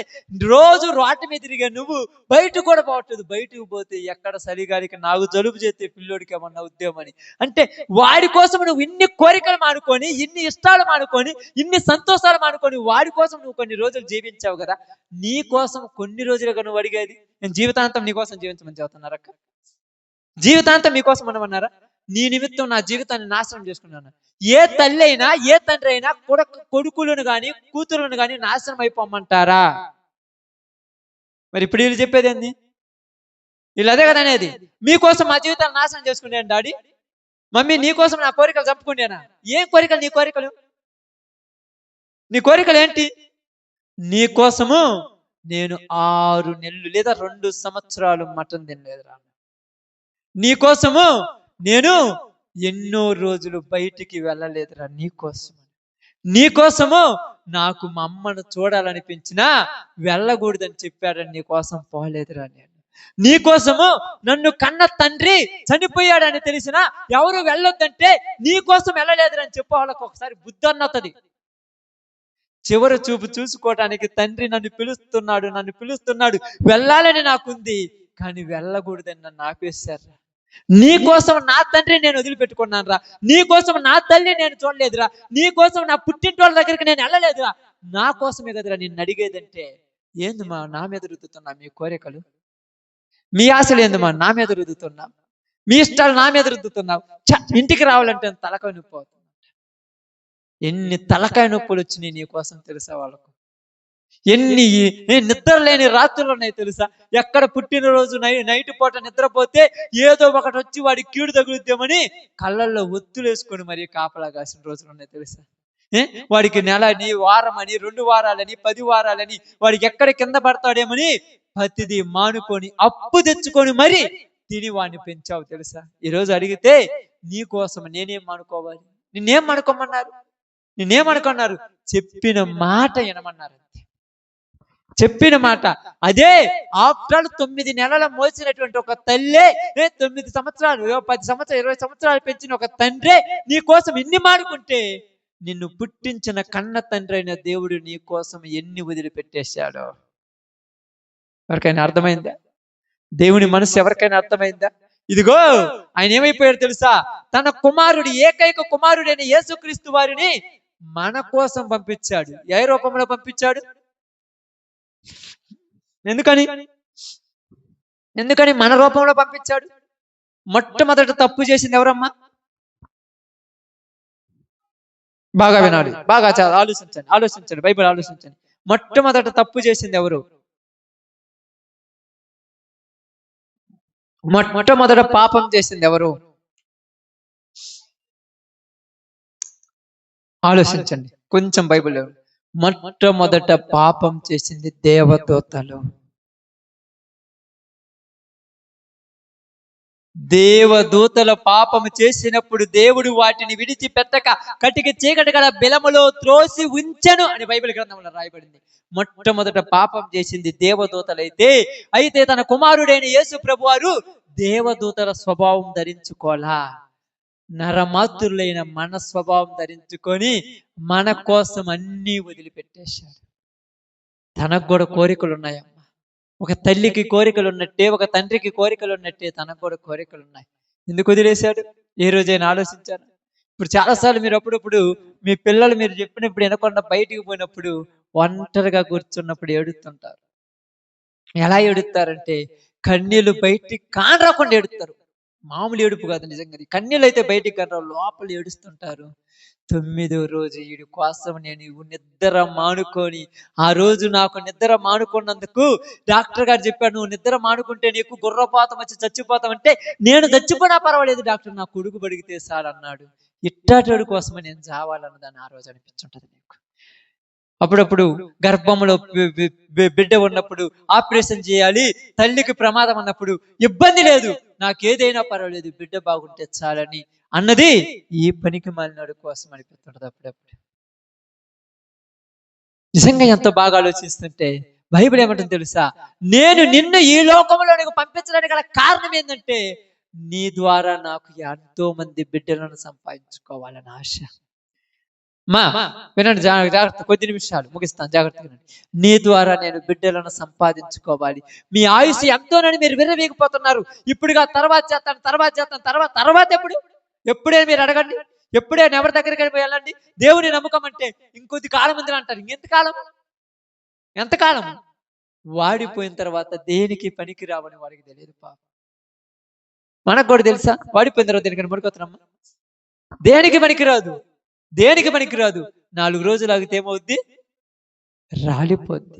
రోజు రోడ్డు మీద తిరిగా నువ్వు బయట కూడా పోవట్లేదు. బయటకు పోతే ఎక్కడ సరిగారికి నాకు జలుబు చేస్తే పిల్లోడికి ఏమన్నా ఉద్యోగమని. అంటే వాడి కోసం నువ్వు ఇన్ని కోరికలు మానుకొని, ఇన్ని ఇష్టాలు మానుకొని, ఇన్ని సంతోషాలు మానుకొని వాడి కోసం నువ్వు కొన్ని రోజులు జీవించావు కదా. నీ కోసం కొన్ని రోజులుగా నువ్వు అడిగేది, నేను జీవితాంతం నీ కోసం జీవించమని చెబుతున్నారక్క? జీవితాంతం మీకోసం అనమన్నారా? నీ నిమిత్తం నా జీవితాన్ని నాశనం చేసుకున్నాను. ఏ తల్లి అయినా ఏ తండ్రి అయినా కొడుకులను గాని కూతురులను గాని నాశనం అయిపోమంటారా? మరి ఇప్పుడు వీళ్ళు చెప్పేది ఏంది? వీళ్ళు అదే కదా అనేది, మీకోసం మా జీవితాన్ని నాశనం చేసుకున్నాను డాడీ, మమ్మీ నీకోసం నా కోరికలు చంపుకున్నానా? ఏం కోరికలు నీ కోరికలు? నీ కోరికలు ఏంటి? నీ కోసము నేను 6 నెలలు లేదా 2 సంవత్సరాలు మటన్ తినలేదు రా. నీకోసము నేను ఎన్నో రోజులు బయటికి వెళ్ళలేదురా నీకోసము నాకు మా అమ్మను చూడాలనిపించినా వెళ్ళకూడదని చెప్పాడని నీకోసం పోలేదురా నేను. నీకోసము నన్ను కన్న తండ్రి చనిపోయాడని తెలిసినా ఎవరు వెళ్ళొద్దంటే నీకోసం వెళ్ళలేదురని చెప్పే వాళ్ళకి ఒకసారి బుద్ధి అన్నది. చివరి చూపు చూసుకోవటానికి తండ్రి నన్ను పిలుస్తున్నాడు వెళ్ళాలని నాకుంది, కానీ వెళ్ళకూడదని నన్ను ఆపేశారు. నీకోసం నా తండ్రి నేను వదిలిపెట్టుకున్నాను రా, నీకోసం నా తల్లి నేను చూడలేదురా, నీకోసం నా పుట్టింటి వాళ్ళ దగ్గరికి నేను వెళ్ళలేదురా, నా కోసమే కదరా నిన్ను అడిగేదంటే ఏందమ్మా నా మీద రుద్దుతున్నా మీ కోరికలు, మీ ఆశలు ఏందమ్మా నా మీద రుద్దుతున్నా, మీ ఇష్టాలు నా మీద రుద్దుతున్నావు. ఇంటికి రావాలంటే తలకాయ నొప్పి అవుతుంది. ఎన్ని తలకాయ నొప్పులు వచ్చినాయి నీకోసం తెలుసా వాళ్ళకు, ఎన్ని నిద్ర లేని రాత్రులు ఉన్నాయి తెలుసా. ఎక్కడ పుట్టినరోజు నైట్ పూట నిద్రపోతే ఏదో ఒకటి వచ్చి వాడి కీడు తగులుద్దామని కళ్ళల్లో ఒత్తులు వేసుకొని మరీ కాపలా కాసిన రోజులు ఉన్నాయి తెలుసా. వాడికి నెలని, వారమని, 2 వారాలని, 10 వారాలని, వాడికి ఎక్కడ కింద పడతాడేమని ప్రతిదీ మానుకొని అప్పు తెచ్చుకొని మరి తిని వాడిని పెంచావు తెలుసా. ఈరోజు అడిగితే నీకోసం నేనేం మానుకోవాలి, నిన్నేమనుకున్నారు, చెప్పిన మాట వినమన్నారు. చెప్పిన మాట అదే. ఆఫ్టర్ 9 నెలల మోసినటువంటి ఒక తల్లే, 9 సంవత్సరాలు, 10 సంవత్సరాలు, 20 సంవత్సరాలు పెంచిన ఒక తండ్రే నీ కోసం ఎన్ని మానుకుంటే, నిన్ను పుట్టించిన కన్న తండ్రి అయిన దేవుడు నీ కోసం ఎన్ని వదిలిపెట్టేశాడో ఎవరికైనా అర్థమైందా? దేవుని మనసు ఎవరికైనా అర్థమైందా? ఇదిగో ఆయన ఏమైపోయాడు తెలుసా, తన కుమారుడు, ఏకైక కుమారుడైన యేసుక్రీస్తు వారిని మన కోసం పంపించాడు. ఏ రూపంలో పంపించాడు? ఎందుకని మన రూపంలో పంపించాడు? మొట్టమొదట తప్పు చేసింది ఎవరమ్మా? బాగా వినాలి, బాగా ఆలోచించండి, బైబిల్ ఆలోచించండి. మొట్టమొదట తప్పు చేసింది ఎవరు? మొట్టమొదట పాపం చేసింది ఎవరు? ఆలోచించండి కొంచెం. బైబిల్ మొట్టమొదట పాపం చేసింది దేవదూతలు. దేవదూతల పాపము చేసినప్పుడు దేవుడు వాటిని విడిచిపెట్టక కటిక చీకటి గల బిలములో త్రోసి ఉంచెను అని బైబిల్ గ్రంథంలో రాయబడింది. మొట్టమొదట పాపం చేసింది అయితే తన కుమారుడైన యేసు ప్రభువారు దేవదూతల స్వభావం ధరించుకోలా, నరమాతులైన మన స్వభావం ధరించుకొని మన కోసం అన్నీ వదిలిపెట్టేశాడు. తనకు కూడా కోరికలు ఉన్నాయమ్మా. ఒక తల్లికి కోరికలు ఉన్నట్టే, ఒక తండ్రికి కోరికలు ఉన్నట్టే తనకు కూడా కోరికలు ఉన్నాయి. ఎందుకు వదిలేశాడు? ఏ రోజైనా ఆలోచించాను? ఇప్పుడు చాలాసార్లు మీరు అప్పుడప్పుడు మీ పిల్లలు మీరు చెప్పినప్పుడు వినకుండా బయటికి పోయినప్పుడు ఒంటరిగా కూర్చున్నప్పుడు ఏడుస్తుంటారు. ఎలా ఏడుస్తారంటే కన్నీళ్ళు బయటికి కానరాకుండా ఏడుస్తారు. మామూలు ఏడుపు కాదు, నిజంగా కన్నీళ్ళు అయితే బయటికి కనరావు, లోపల ఏడుస్తుంటారు. 9వ రోజు వీడి కోసం నేను నిద్ర మానుకొని, ఆ రోజు నాకు నిద్ర మానుకున్నందుకు డాక్టర్ గారు చెప్పాడు, నువ్వు నిద్ర మానుకుంటే నీకు గుర్రపాతం వచ్చి చచ్చిపోతామంటే నేను చచ్చిపోయినా పర్వాలేదు డాక్టర్, నా కొడుకు బడిగితే సార్ అన్నాడు. ఇట్టాటోడి కోసమే నేను చావాలన్నదాన్ని ఆ రోజు అనిపించుంటది నీకు. అప్పుడప్పుడు గర్భంలో బిడ్డ ఉన్నప్పుడు ఆపరేషన్ చేయాలి, తల్లికి ప్రమాదం అన్నప్పుడు ఇబ్బంది లేదు, నాకేదైనా పర్వాలేదు బిడ్డ బాగుంటే చాలని అన్నది ఈ పనికి మాలినాడు కోసం అనిపిస్తుంటది అప్పుడప్పుడు. నిజంగా ఎంత బాగా ఆలోచిస్తుంటే బైబిల్ ఏమంటుంది తెలుసా, నేను నిన్ను ఈ లోకంలో నీకు పంపించడానికి గల కారణం ఏంటంటే నీ ద్వారా నాకు ఎంతో మంది బిడ్డలను సంపాదించుకోవాలని ఆశ. వినండి జాగ్రత్త, కొద్ది నిమిషాలు ముగిస్తాను, జాగ్రత్తగా వినండి. నీ ద్వారా నేను బిడ్డలను సంపాదించుకోవాలి. మీ ఆయుష్ ఎంతోనని మీరు విర్రవీగిపోతున్నారు. ఇప్పుడుగా తర్వాత చేస్తాను, తర్వాత ఎప్పుడే మీరు అడగండి, ఎప్పుడే ఎవరి దగ్గరికి వెళ్ళండి. దేవుని నమ్మకం అంటే ఇంకొద్ది కాలం ఉంది అంటారు. ఎంతకాలం? వాడిపోయిన తర్వాత దేనికి పనికి రావని వాడికి తెలియదు. పాప మనకు కూడా తెలుసా, వాడిపోయిన తర్వాత దేనికని పడిపోతున్నామ్మా? దేనికి పనికిరాదు. 4 రోజులు ఆగితే ఏమవుద్ది? రాలిపోద్ది.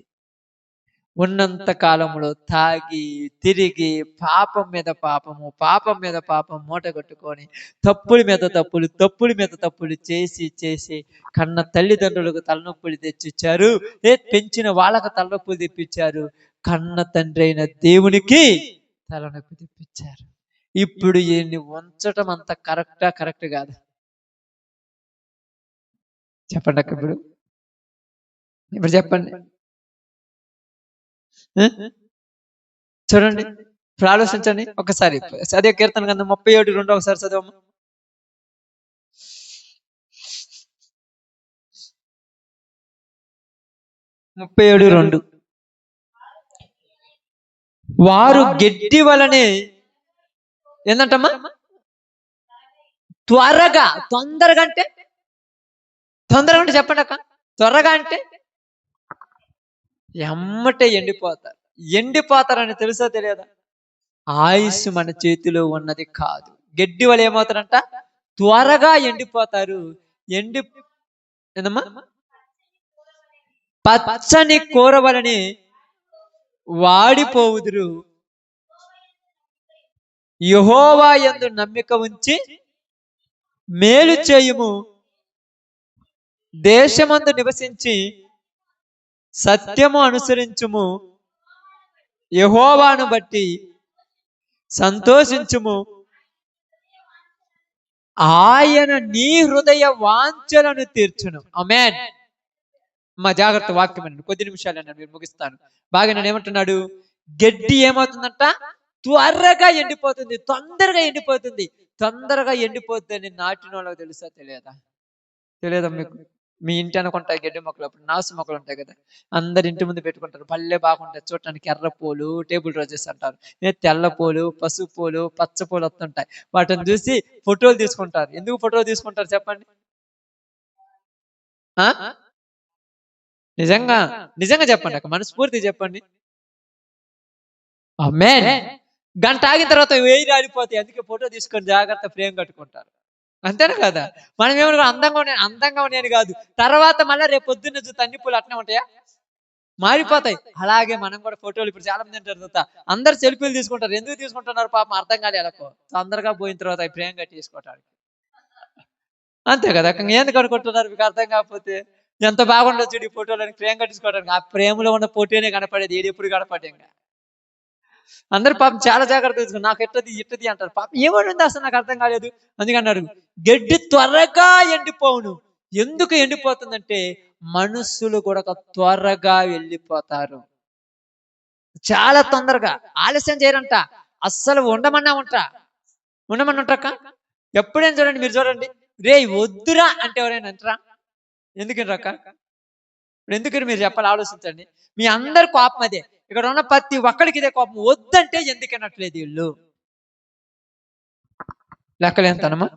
ఉన్నంత కాలంలో తాగి తిరిగి పాపం మీద పాపం మూట కట్టుకొని తప్పుల మీద తప్పులు చేసి కన్న తల్లిదండ్రులకు తలనొప్పులు తెచ్చిచ్చారు, పెంచిన వాళ్ళకు తలనొప్పులు తెప్పించారు, కన్న తండ్రి అయిన దేవునికి తలనొప్పి తెప్పించారు. ఇప్పుడు ఈయన్ని ఉంచటం అంత కరెక్ట్ కాదు? చెప్పండి అక్క. ఇప్పుడు ఇప్పుడు చెప్పండి. ఆ? చూడండి, ఇప్పుడు ఆలోచించండి ఒకసారి. అదే కీర్తన గ్రంథం 37:2 ఒకసారి చదవమ్మా. 37:2. వారు గడ్డి వలనే ఏంటంటమ్మా? త్వరగా, తొందరగా అంటే చెప్పండి అక్క. త్వరగా అంటే ఎమ్మటే ఎండిపోతారని తెలుసా తెలియదా? ఆయుస్సు మన చేతిలో ఉన్నది కాదు. గడ్డి వాళ్ళు ఏమవుతారంట? త్వరగా ఎండిపోతారు. ఎండి ఏందమ్మా? పచ్చని కూర వలని వాడిపోవుదురు. యెహోవా యందు నమ్మిక ఉంచి మేలు చేయుము. దేశమందు నివసించి సత్యము అనుసరించుము. యెహోవాను బట్టి సంతోషించుము. ఆయన నీ హృదయ వాంఛలను తీర్చును. ఆమేన్. మా జాగ్రత్త వాక్యం అండి, కొద్ది నిమిషాలు అన్నాడు, మీరు ముగిస్తాను. బాగా నేను ఏమంటున్నాడు? గడ్డి ఏమవుతుందంట? త్వరగా ఎండిపోతుంది, తొందరగా ఎండిపోతుంది. తొందరగా ఎండిపోతుంది నాటిన వాళ్ళకి తెలుసా తెలియదా మీకు? మీ ఇంటి అనుకుంటాయి గడ్డి మొక్కలు, అప్పుడు నాసు మొక్కలు ఉంటాయి కదా, అందరి ఇంటి ముందు పెట్టుకుంటారు. పల్లె బాగుంటాయి చూడటానికి. ఎర్ర పూలు, టేబుల్ రోజెస్ అంటారు. తెల్ల పూలు, పసుపు పూలు, పచ్చ పూలు వస్తుంటాయి. వాటిని చూసి ఫోటోలు తీసుకుంటారు. ఎందుకు ఫోటోలు తీసుకుంటారు చెప్పండి? ఆ నిజంగా నిజంగా చెప్పండి అక్క, మనస్ఫూర్తి చెప్పండి. ఆమేన్. గంట ఆగిన తర్వాత వేయి రాలిపోతాయి. అందుకే ఫోటో తీసుకొని జాగ్రత్త ఫ్రేమ్ కట్టుకుంటారు. అంతేనా కదా? మనం ఏమనుకో అందంగా ఉన్నాయని కాదు, తర్వాత మళ్ళీ రేపు పొద్దున్న చూస్తే అన్ని పూలు అట్నే ఉంటాయా? మారిపోతాయి. అలాగే మనం కూడా ఫోటోలు ఇప్పుడు చాలా మంది అంటారు చూస్తా, అందరు సెల్ఫీలు తీసుకుంటారు. ఎందుకు తీసుకుంటున్నారు పాపం అర్థం కాదు. ఎలాకో తొందరగా పోయిన తర్వాత ఫ్రేమ్ కట్టి తీసుకోవటానికి. అంతే కదా? ఎందుకు అనుకుంటున్నారు మీకు అర్థం కాకపోతే? ఎంత బాగుండదు చూడు ఈ ఫోటోలని ఫ్రేమ్ కట్టించుకోవడానికి. ఆ ఫ్రేమ్లో ఉన్న ఫోటోనే కనపడేది, ఏది ఎప్పుడు కనపడేగా. అందరు పాపం చాలా జాగ్రత్త తీసుకుని నాకు ఇట్టది అంటారు. పాపం ఏమనుంది అసలు నాకు అర్థం కాలేదు. అందుకన్నారు గడ్డి త్వరగా ఎండిపోవును. ఎందుకు ఎండిపోతుందంటే మనుషులు కూడా త్వరగా వెళ్ళిపోతారు. చాలా తొందరగా, ఆలస్యం చేయరంట. అస్సలు ఉండమన్నా ఉంటాక. ఎప్పుడైనా చూడండి, మీరు చూడండి, రే వద్దురా అంటే ఎవరైనా అంటారా? ఎందుకని రక్క? ఇప్పుడు ఎందుకని మీరు చెప్పాలి, ఆలోచించండి. మీ అందరి కోపం అదే. ఇక్కడ ఉన్న ప్రతి ఒక్కడికి ఇదే కోపం. వద్దంటే ఎందుకనట్లేదు వీళ్ళు. లెక్కలేంతనమా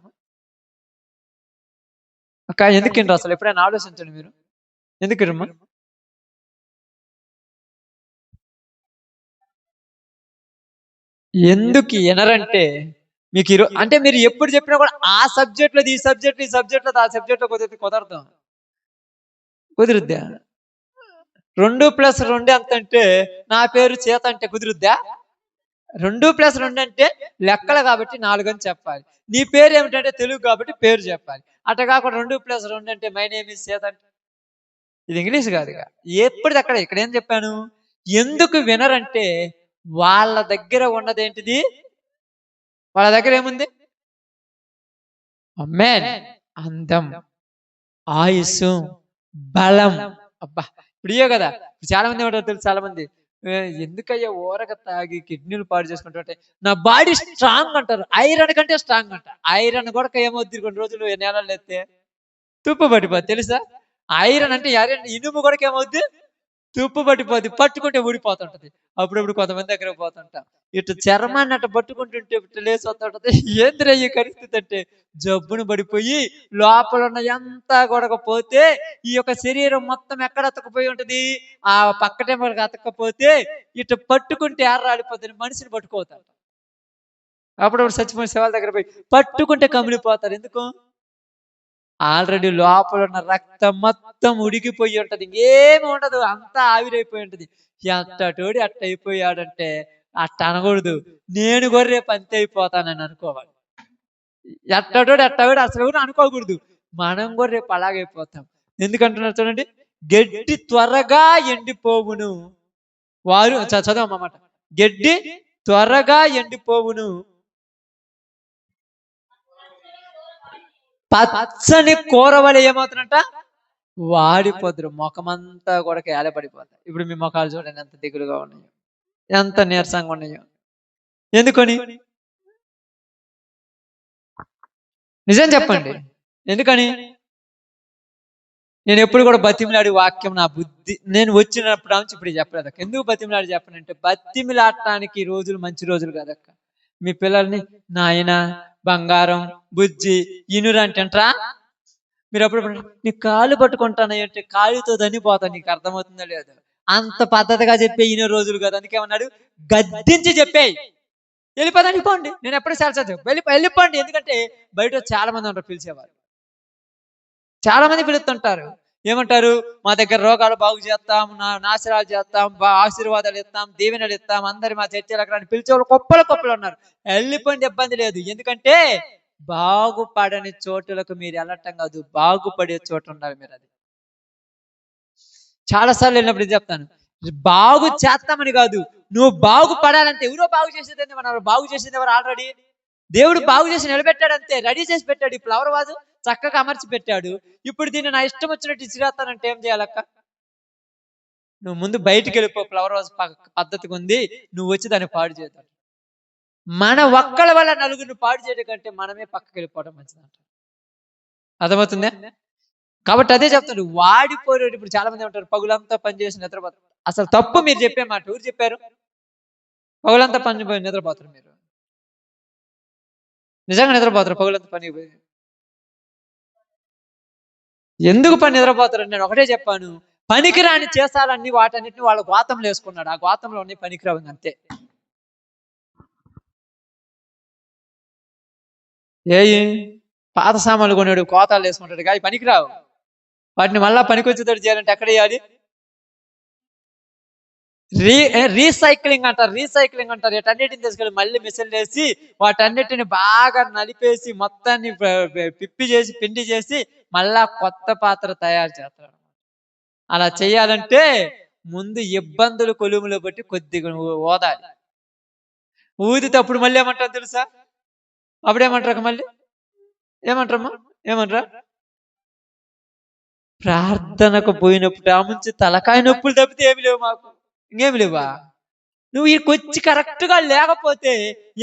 అక్క? ఎందుకంటారు అసలు? ఎప్పుడైనా ఆలోచించండి మీరు. ఎందుకమ్మా? ఎందుకు ఎనరంటే మీకు అంటే మీరు ఎప్పుడు చెప్పినా కూడా ఆ సబ్జెక్ట్ లో ఈ సబ్జెక్ట్ లో ఆ సబ్జెక్ట్ లో కుదరదు. కుదురుద్దా? 2+2 ఎంత అంటే నా పేరు చేత అంటే కుదురుద్దా? 2+2 అంటే లెక్కలు కాబట్టి 4 అని చెప్పాలి. నీ పేరు ఏమిటంటే తెలుగు కాబట్టి పేరు చెప్పాలి. అట్ట కాకుండా 2+2 అంటే మై నేమ్ ఇస్ చేత అంటే ఇది ఇంగ్లీష్ కాదు. ఎప్పుడు అక్కడ ఇక్కడ ఏం చెప్పాను? ఎందుకు వినరంటే వాళ్ళ దగ్గర ఉన్నదేంటిది? వాళ్ళ దగ్గర ఏముంది? ఆమేన్. అందం, ఆయుస్సు, బలం. అబ్బా, ఇప్పుడే కదా చాలా మంది ఏమంటారు తెలుసు? చాలా మంది ఎందుకయ్యా ఊరక తాగి కిడ్నీలు పాడు చేసుకుంటుంటే నా బాడీ స్ట్రాంగ్ అంటారు. ఐరన్ కంటే స్ట్రాంగ్ అంట. ఐరన్ కూడా ఏమవుద్ది కొన్ని రోజులు నేలలో ఎత్తే తుప్పు పట్టిపోద్ది తెలుసా? ఐరన్ అంటే ఇనుము కూడా ఏమవుద్ది? తుప్పు పట్టిపోద్ది. పట్టుకుంటే ఊడిపోతుంటది. అప్పుడప్పుడు కొంతమంది దగ్గర పోతుంటా, ఇటు చర్మాన్ని అట్ట పట్టుకుంటుంటే ఇటు లేచి వస్తుంటది. ఏంద్రా ఈ పరిస్థితి అంటే జబ్బును పడిపోయి లోపల ఉన్న ఎంత కొడకపోతే ఈ యొక్క శరీరం మొత్తం ఎక్కడ అతకపోయి ఉంటది? ఆ పక్కటే మనకు అతకపోతే ఇటు పట్టుకుంటే రాలిపోతుంది. మనిషిని పట్టుకోతారు. అప్పుడప్పుడు చచ్చిపోయిన శవాల దగ్గర పోయి పట్టుకుంటే కమిలిపోతారు. ఎందుకు? ఆల్రెడీ లోపల ఉన్న రక్తం మొత్తం ఉడికిపోయి ఉంటది. ఇంకేమి ఉండదు, అంతా ఆవిరైపోయి ఉంటది. అట్టటోడి అట్ట అయిపోయాడంటే అట్ట అనకూడదు. నేను కూడా రేపు అంతే అయిపోతానని అనుకోవాలి. ఎట్టటోడు అట్టవాడు అసలు ఎవరు అనుకోకూడదు. మనం కూడా రేపు అలాగైపోతాం. ఎందుకంటున్నారు చూడండి, గడ్డి త్వరగా ఎండిపోవును. వారు చదవమాట, గడ్డి త్వరగా ఎండిపోవును, పచ్చని కూర వలె ఏమవుతుందంట, వాడిపోదురు. ముఖమంతా కూడా ఏలపడిపోతాయి. ఇప్పుడు మీ ముఖాలు చూడండి ఎంత దిగులుగా ఉన్నాయో, ఎంత నీరసంగా ఉన్నాయో. ఎందుకని? నిజం చెప్పండి, ఎందుకని? నేను ఎప్పుడు కూడా బతిమిలాడి వాక్యం నా బుద్ధి నేను వచ్చినప్పుడు నుంచి ఇప్పుడు చెప్పలేదు. ఎందుకు బతిమిలాడి చెప్పనంటే, బతిమిలాడటానికి ఈ రోజులు మంచి రోజులు కాదక్క. మీ పిల్లల్ని నాయన, బంగారం, బుజ్జి, ఇనురు అంటేంట్రా. మీరు అప్పుడు నీ కాళ్ళు పట్టుకుంటాను అంటే కాళ్ళతో దనిపోతా. నీకు అర్థమవుతుందో లేదు. అంత పద్ధతిగా చెప్పే ఇన్ని రోజులు కదా. అందుకేమన్నాడు, గద్దించి చెప్పేయి. వెళ్ళిపోదానికి పోండి. నేను ఎప్పుడు చాలా వెళ్ళిపోండి. ఎందుకంటే బయట చాలా మంది ఉంటారు పిలిచేవారు. చాలా మంది పిలుస్తుంటారు. ఏమంటారు, మా దగ్గర రోగాలు బాగు చేస్తాం, నాశనాలు చేస్తాం, ఆశీర్వాదాలు ఇస్తాం, దీవెనలు ఇస్తాం, అందరి మా చర్చలకు పిలిచేవాళ్ళు కుప్పలు ఉన్నారు. వెళ్ళిపోయింది, ఇబ్బంది లేదు. ఎందుకంటే బాగుపడని చోటులకు మీరు వెళ్ళటం కాదు, బాగుపడే చోటు ఉండాలి మీరు. అది చాలాసార్లు వెళ్ళినప్పుడు చెప్తాను, బాగు చేస్తామని కాదు, నువ్వు బాగుపడాలంటే. ఎవరో బాగు చేసేది మన బాగు చేసేది ఎవరు? ఆల్రెడీ దేవుడు బాగు చేసి నిలబెట్టాడు, అంతే. రెడీ చేసి పెట్టాడు. ఈ ఫ్లవర్ వాజు చక్కగా అమర్చి పెట్టాడు. ఇప్పుడు దీన్ని నా ఇష్టం వచ్చినట్టు ఇచ్చిరేస్తానంటే ఏం చేయాలక్క? నువ్వు ముందు బయటికి వెళ్ళిపో. ఫ్లవర్ వాజ్ పద్ధతిగా ఉంది, నువ్వు వచ్చి దాన్ని పాడు చేద్దాం. మన ఒక్కల వల్ల నలుగురిని పాడు చేయడం కంటే మనమే పక్కకి వెళ్ళిపోవడం మంచిదంట. అర్థమవుతుందా? కాబట్టి అదే చెప్తాడు, వాడిపోయాడు. ఇప్పుడు చాలా మంది ఉంటారు, పగులంతా పనిచేసి నిద్రపోతారు. అసలు తప్పు మీరు చెప్పే మాట. ఎవరు చెప్పారు? పగులంతా పని నిద్రపోతారు మీరు. నిజంగా నిద్రపోతారు పగులంతా పని పోయి. ఎందుకు పని నిద్రపోతారని నేను ఒకటే చెప్పాను, పనికిరాని చేసాలన్నీ వాటన్నిటిని వాళ్ళ గోతంలో వేసుకున్నాడు. ఆ గోతంలో ఉన్నాయి పనికిరావు, అంతే. ఏ పాత సామాన్లు కొన్నాడు, కోతాలు వేసుకుంటాడు, కానీ పనికిరావు. వాటిని మళ్ళా పనికొచ్చేటట్టు చేయాలంటే ఎక్కడ వేయాలి? రీసైక్లింగ్ అంటారు. వీటన్నిటిని తీసుకెళ్ళి మళ్ళీ మిషన్ వేసి వాటన్నిటిని బాగా నలిపేసి మొత్తాన్ని పిప్పి చేసి పిండి చేసి మళ్ళా కొత్త పాత్ర తయారు చేస్తాడు. అలా చేయాలంటే ముందు ఇబ్బందులు కొలుములో బట్టి కొద్దిగా ఓదాలి. ఊదితే అప్పుడు మళ్ళీ ఏమంటారు తెలుసా? అప్పుడేమంటారు మళ్ళీ? ఏమంటారమ్మా? ఏమంటారా? ప్రార్థనకు పోయినప్పుడు ఆ నుంచి తలకాయ నొప్పులు తప్పితే ఏమి లేవు మాకు, ఇంకేమి లేవా? నువ్వు ఇక్కడికి కరెక్ట్ గా లేకపోతే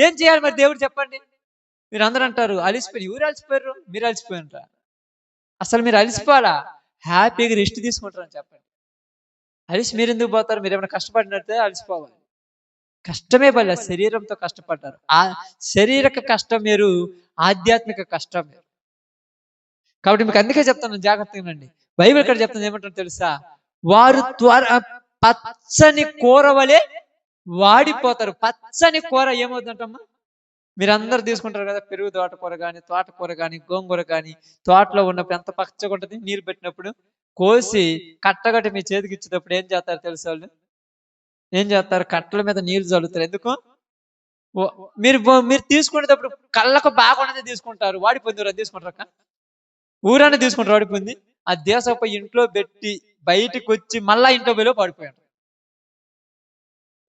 ఏం చేయాలి మరి? దేవుడు చెప్పండి. మీరు అందరూ అంటారు అలిసిపోయి. ఎవరు అలసిపోయారు? మీరు అలసిపోయినరా? అసలు మీరు అలసిపోవాలా? హ్యాపీగా రెస్ట్ తీసుకుంటారని చెప్పండి. అలిసి మీరు ఎందుకు పోతారు? మీరు ఏమైనా కష్టపడినట్టే అలసిపోవాలి. కష్టమే పడలే, శరీరంతో కష్టపడ్డారు. ఆ శారీరక కష్టం మీరు, ఆధ్యాత్మిక కష్టం మీరు. కాబట్టి మీకు అందుకే చెప్తాను, జాగ్రత్తగా నండి. బైబిల్ ఇక్కడ చెప్తుంది ఏమంటారు తెలుసా? వారు పచ్చని కూర వలె వాడిపోతారు. పచ్చని కూర ఏమవుతుందంటమ్మా? మీరందరూ తీసుకుంటారు కదా, పెరుగు తోటకూర కానీ, తోటకూర కానీ, గోంగూర కానీ. తోటలో ఉన్నప్పుడు ఎంత పచ్చగా ఉంటుంది, నీరు పెట్టినప్పుడు. కోసి కట్టగట్టి మీ చేతికి ఇచ్చేటప్పుడు ఏం చేస్తారు తెలుసా? వాళ్ళు ఏం చేస్తారు? కట్టల మీద నీళ్లు చల్లుతారు. ఎందుకు? మీరు తీసుకునేటప్పుడు కళ్ళకు బాగున్నది తీసుకుంటారు, వాడిపోయింది తీసుకుంటారు. ఊరాన్ని తీసుకుంటారు, వాడిపోయింది. ఆ దేశపు ఇంట్లో పెట్టి బయటకు వచ్చి మళ్ళా ఇంట్లో పోయి పడిపోయాడు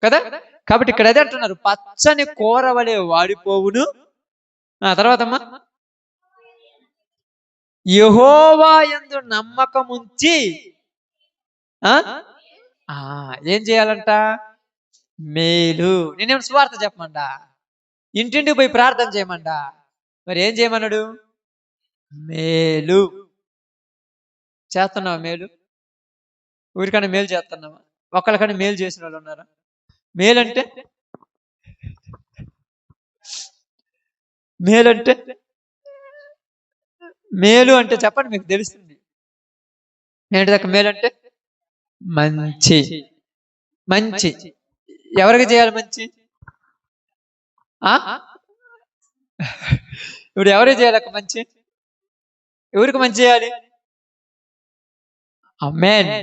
కదా. కాబట్టి ఇక్కడ అదే అంటున్నారు, పచ్చని కూర వలె వాడిపోవును. తర్వాత అమ్మా, యెహోవా యందు నమ్మకం ఉంచి ఏం చేయాలంట? మేలు. నేనేం సువార్త చెప్పమండా? ఇంటింటికి పోయి ప్రార్థన చేయమండా? మరి ఏం చేయమన్నాడు? మేలు చేస్తున్నావా? మేలు ఊరికన్నా మేలు చేస్తున్నావా? ఒకళ్ళకన్నా మేలు చేసిన వాళ్ళు ఉన్నారా? మేలంటే మేలు అంటే చెప్పండి, మీకు తెలుస్తుంది ఏంటిదక్క మేలు అంటే? మంచి. మంచి ఎవరికి చేయాలి మంచి? ఇప్పుడు ఎవరికి చేయాలక్క మంచి? ఎవరికి మంచి చేయాలి? ఆమేన్.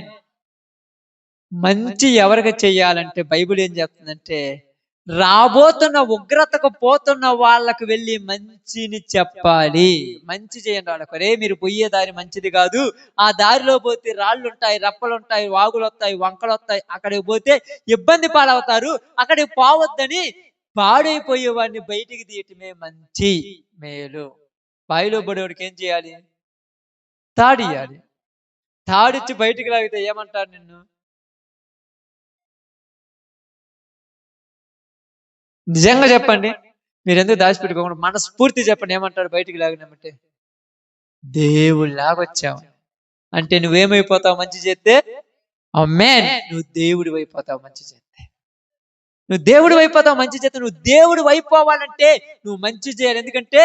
మంచి ఎవరికి చెయ్యాలంటే బైబిల్ ఏం చెప్తుందంటే, రాబోతున్న ఉగ్రతకు పోతున్న వాళ్ళకు వెళ్ళి మంచిని చెప్పాలి. మంచి చేయండి వాళ్ళకు. రే మీరు పోయే దారి మంచిది కాదు, ఆ దారిలో పోతే రాళ్ళు ఉంటాయి, రప్పలు ఉంటాయి, వాగులు వస్తాయి, వంకలు వస్తాయి, అక్కడికి పోతే ఇబ్బంది పాలవుతారు, అక్కడికి పోవద్దని పాడైపోయే వాడిని బయటికి తీయటమే మంచి, మేలు. బావిలో పడేవాడికి ఏం చేయాలి? తాడియాలి. తాడిచ్చి బయటికి లాగితే ఏమంటారు నిన్ను? నిజంగా చెప్పండి. మీరెందుకు దాచిపెట్టుకోకుండా మనస్ఫూర్తి చెప్పండి, ఏమంటాడు బయటికి లాగినామంటే? దేవుడిలాగొచ్చావు. అంటే నువ్వేమైపోతావు మంచి చేస్తే? ఆమేన్. నువ్వు దేవుడివి అయిపోతావు మంచి చేస్తే. నువ్వు దేవుడు అయిపోతావు మంచి చేత. నువ్వు దేవుడు అయిపోవాలంటే నువ్వు మంచి చేయాలి. ఎందుకంటే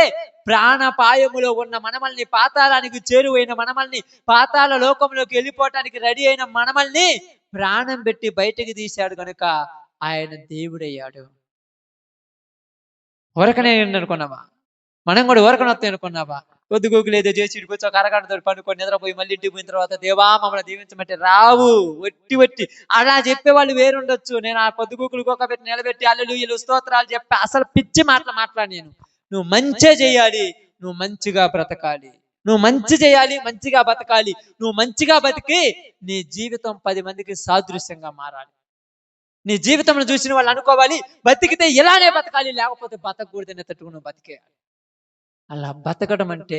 ప్రాణపాయములో ఉన్న మనమల్ని, పాతాళానికి చేరువైన మనమల్ని, పాతాళ లోకంలోకి వెళ్ళిపోవటానికి రెడీ అయిన మనమల్ని ప్రాణం పెట్టి బయటకు తీశాడు కనుక ఆయన దేవుడయ్యాడు. ఊరకనే అనుకున్నావా? మనం కూడా ఊరకనే వస్తాయి అనుకున్నావా? కొద్ది గూగులు ఏదో చేసి ఇడికొచ్చి ఒక అరగంటతో పనుకొని నిద్రపోయి మళ్ళీ ఇంటికి పోయిన తర్వాత దేవా మమ్మల్ని దీవించమంటే రావు. వట్టి అలా చెప్పేవాళ్ళు వేరుండొచ్చు. నేను ఆ కొద్ది గూగులు గొక్క పెట్టి నిలబెట్టి హల్లెలూయా స్తోత్రాలు చెప్పి అసలు పిచ్చి మాటలు మాట్లాడినాను. నువ్వు మంచి చేయాలి, నువ్వు మంచిగా బ్రతకాలి. నువ్వు మంచి చేయాలి, మంచిగా బతకాలి. నువ్వు మంచిగా బతికి నీ జీవితం 10 మందికి సాదృశ్యంగా మారాలి. నీ జీవితంలో చూసిన వాళ్ళు అనుకోవాలి, బతికితే ఇలానే బతకాలి, లేకపోతే బతకూడదని తట్టుకుని బతికేయాలి. అలా బతకడం అంటే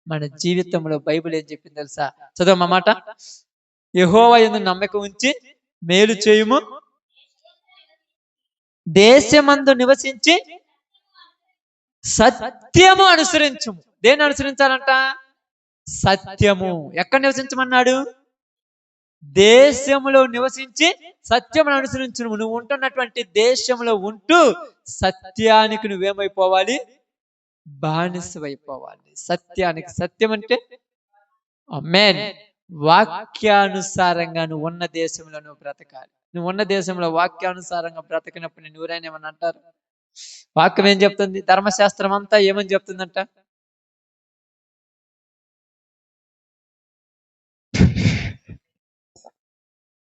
మన జీవితంలో బైబిల్ ఏం చెప్పింది తెలుసా? చదువు మా మాట. యెహోవా యందు నమ్మకం ఉంచి మేలు చేయుము, దేశమందు నివసించి సత్యము అనుసరించుము. దేన్ని అనుసరించాలంట? సత్యము. ఎక్కడ నివసించమన్నాడు? దేశంలో నివసించి సత్యమును అనుసరించును. నువ్వు ఉంటున్నటువంటి దేశంలో ఉంటూ సత్యానికి నువ్వేమైపోవాలి? బానిసవైపోవాలి. సత్యానికి. సత్యం అంటే ఆమేన్. వాక్యానుసారంగా నువ్వు ఉన్న దేశంలో నువ్వు బ్రతకాలి. నువ్వు ఉన్న దేశంలో వాక్యానుసారంగా బ్రతకినప్పుడు నేను ఎవరైనా ఏమని అంటారు? వాక్యం ఏం చెప్తుంది? ధర్మశాస్త్రం అంతా ఏమని చెప్తుందంట?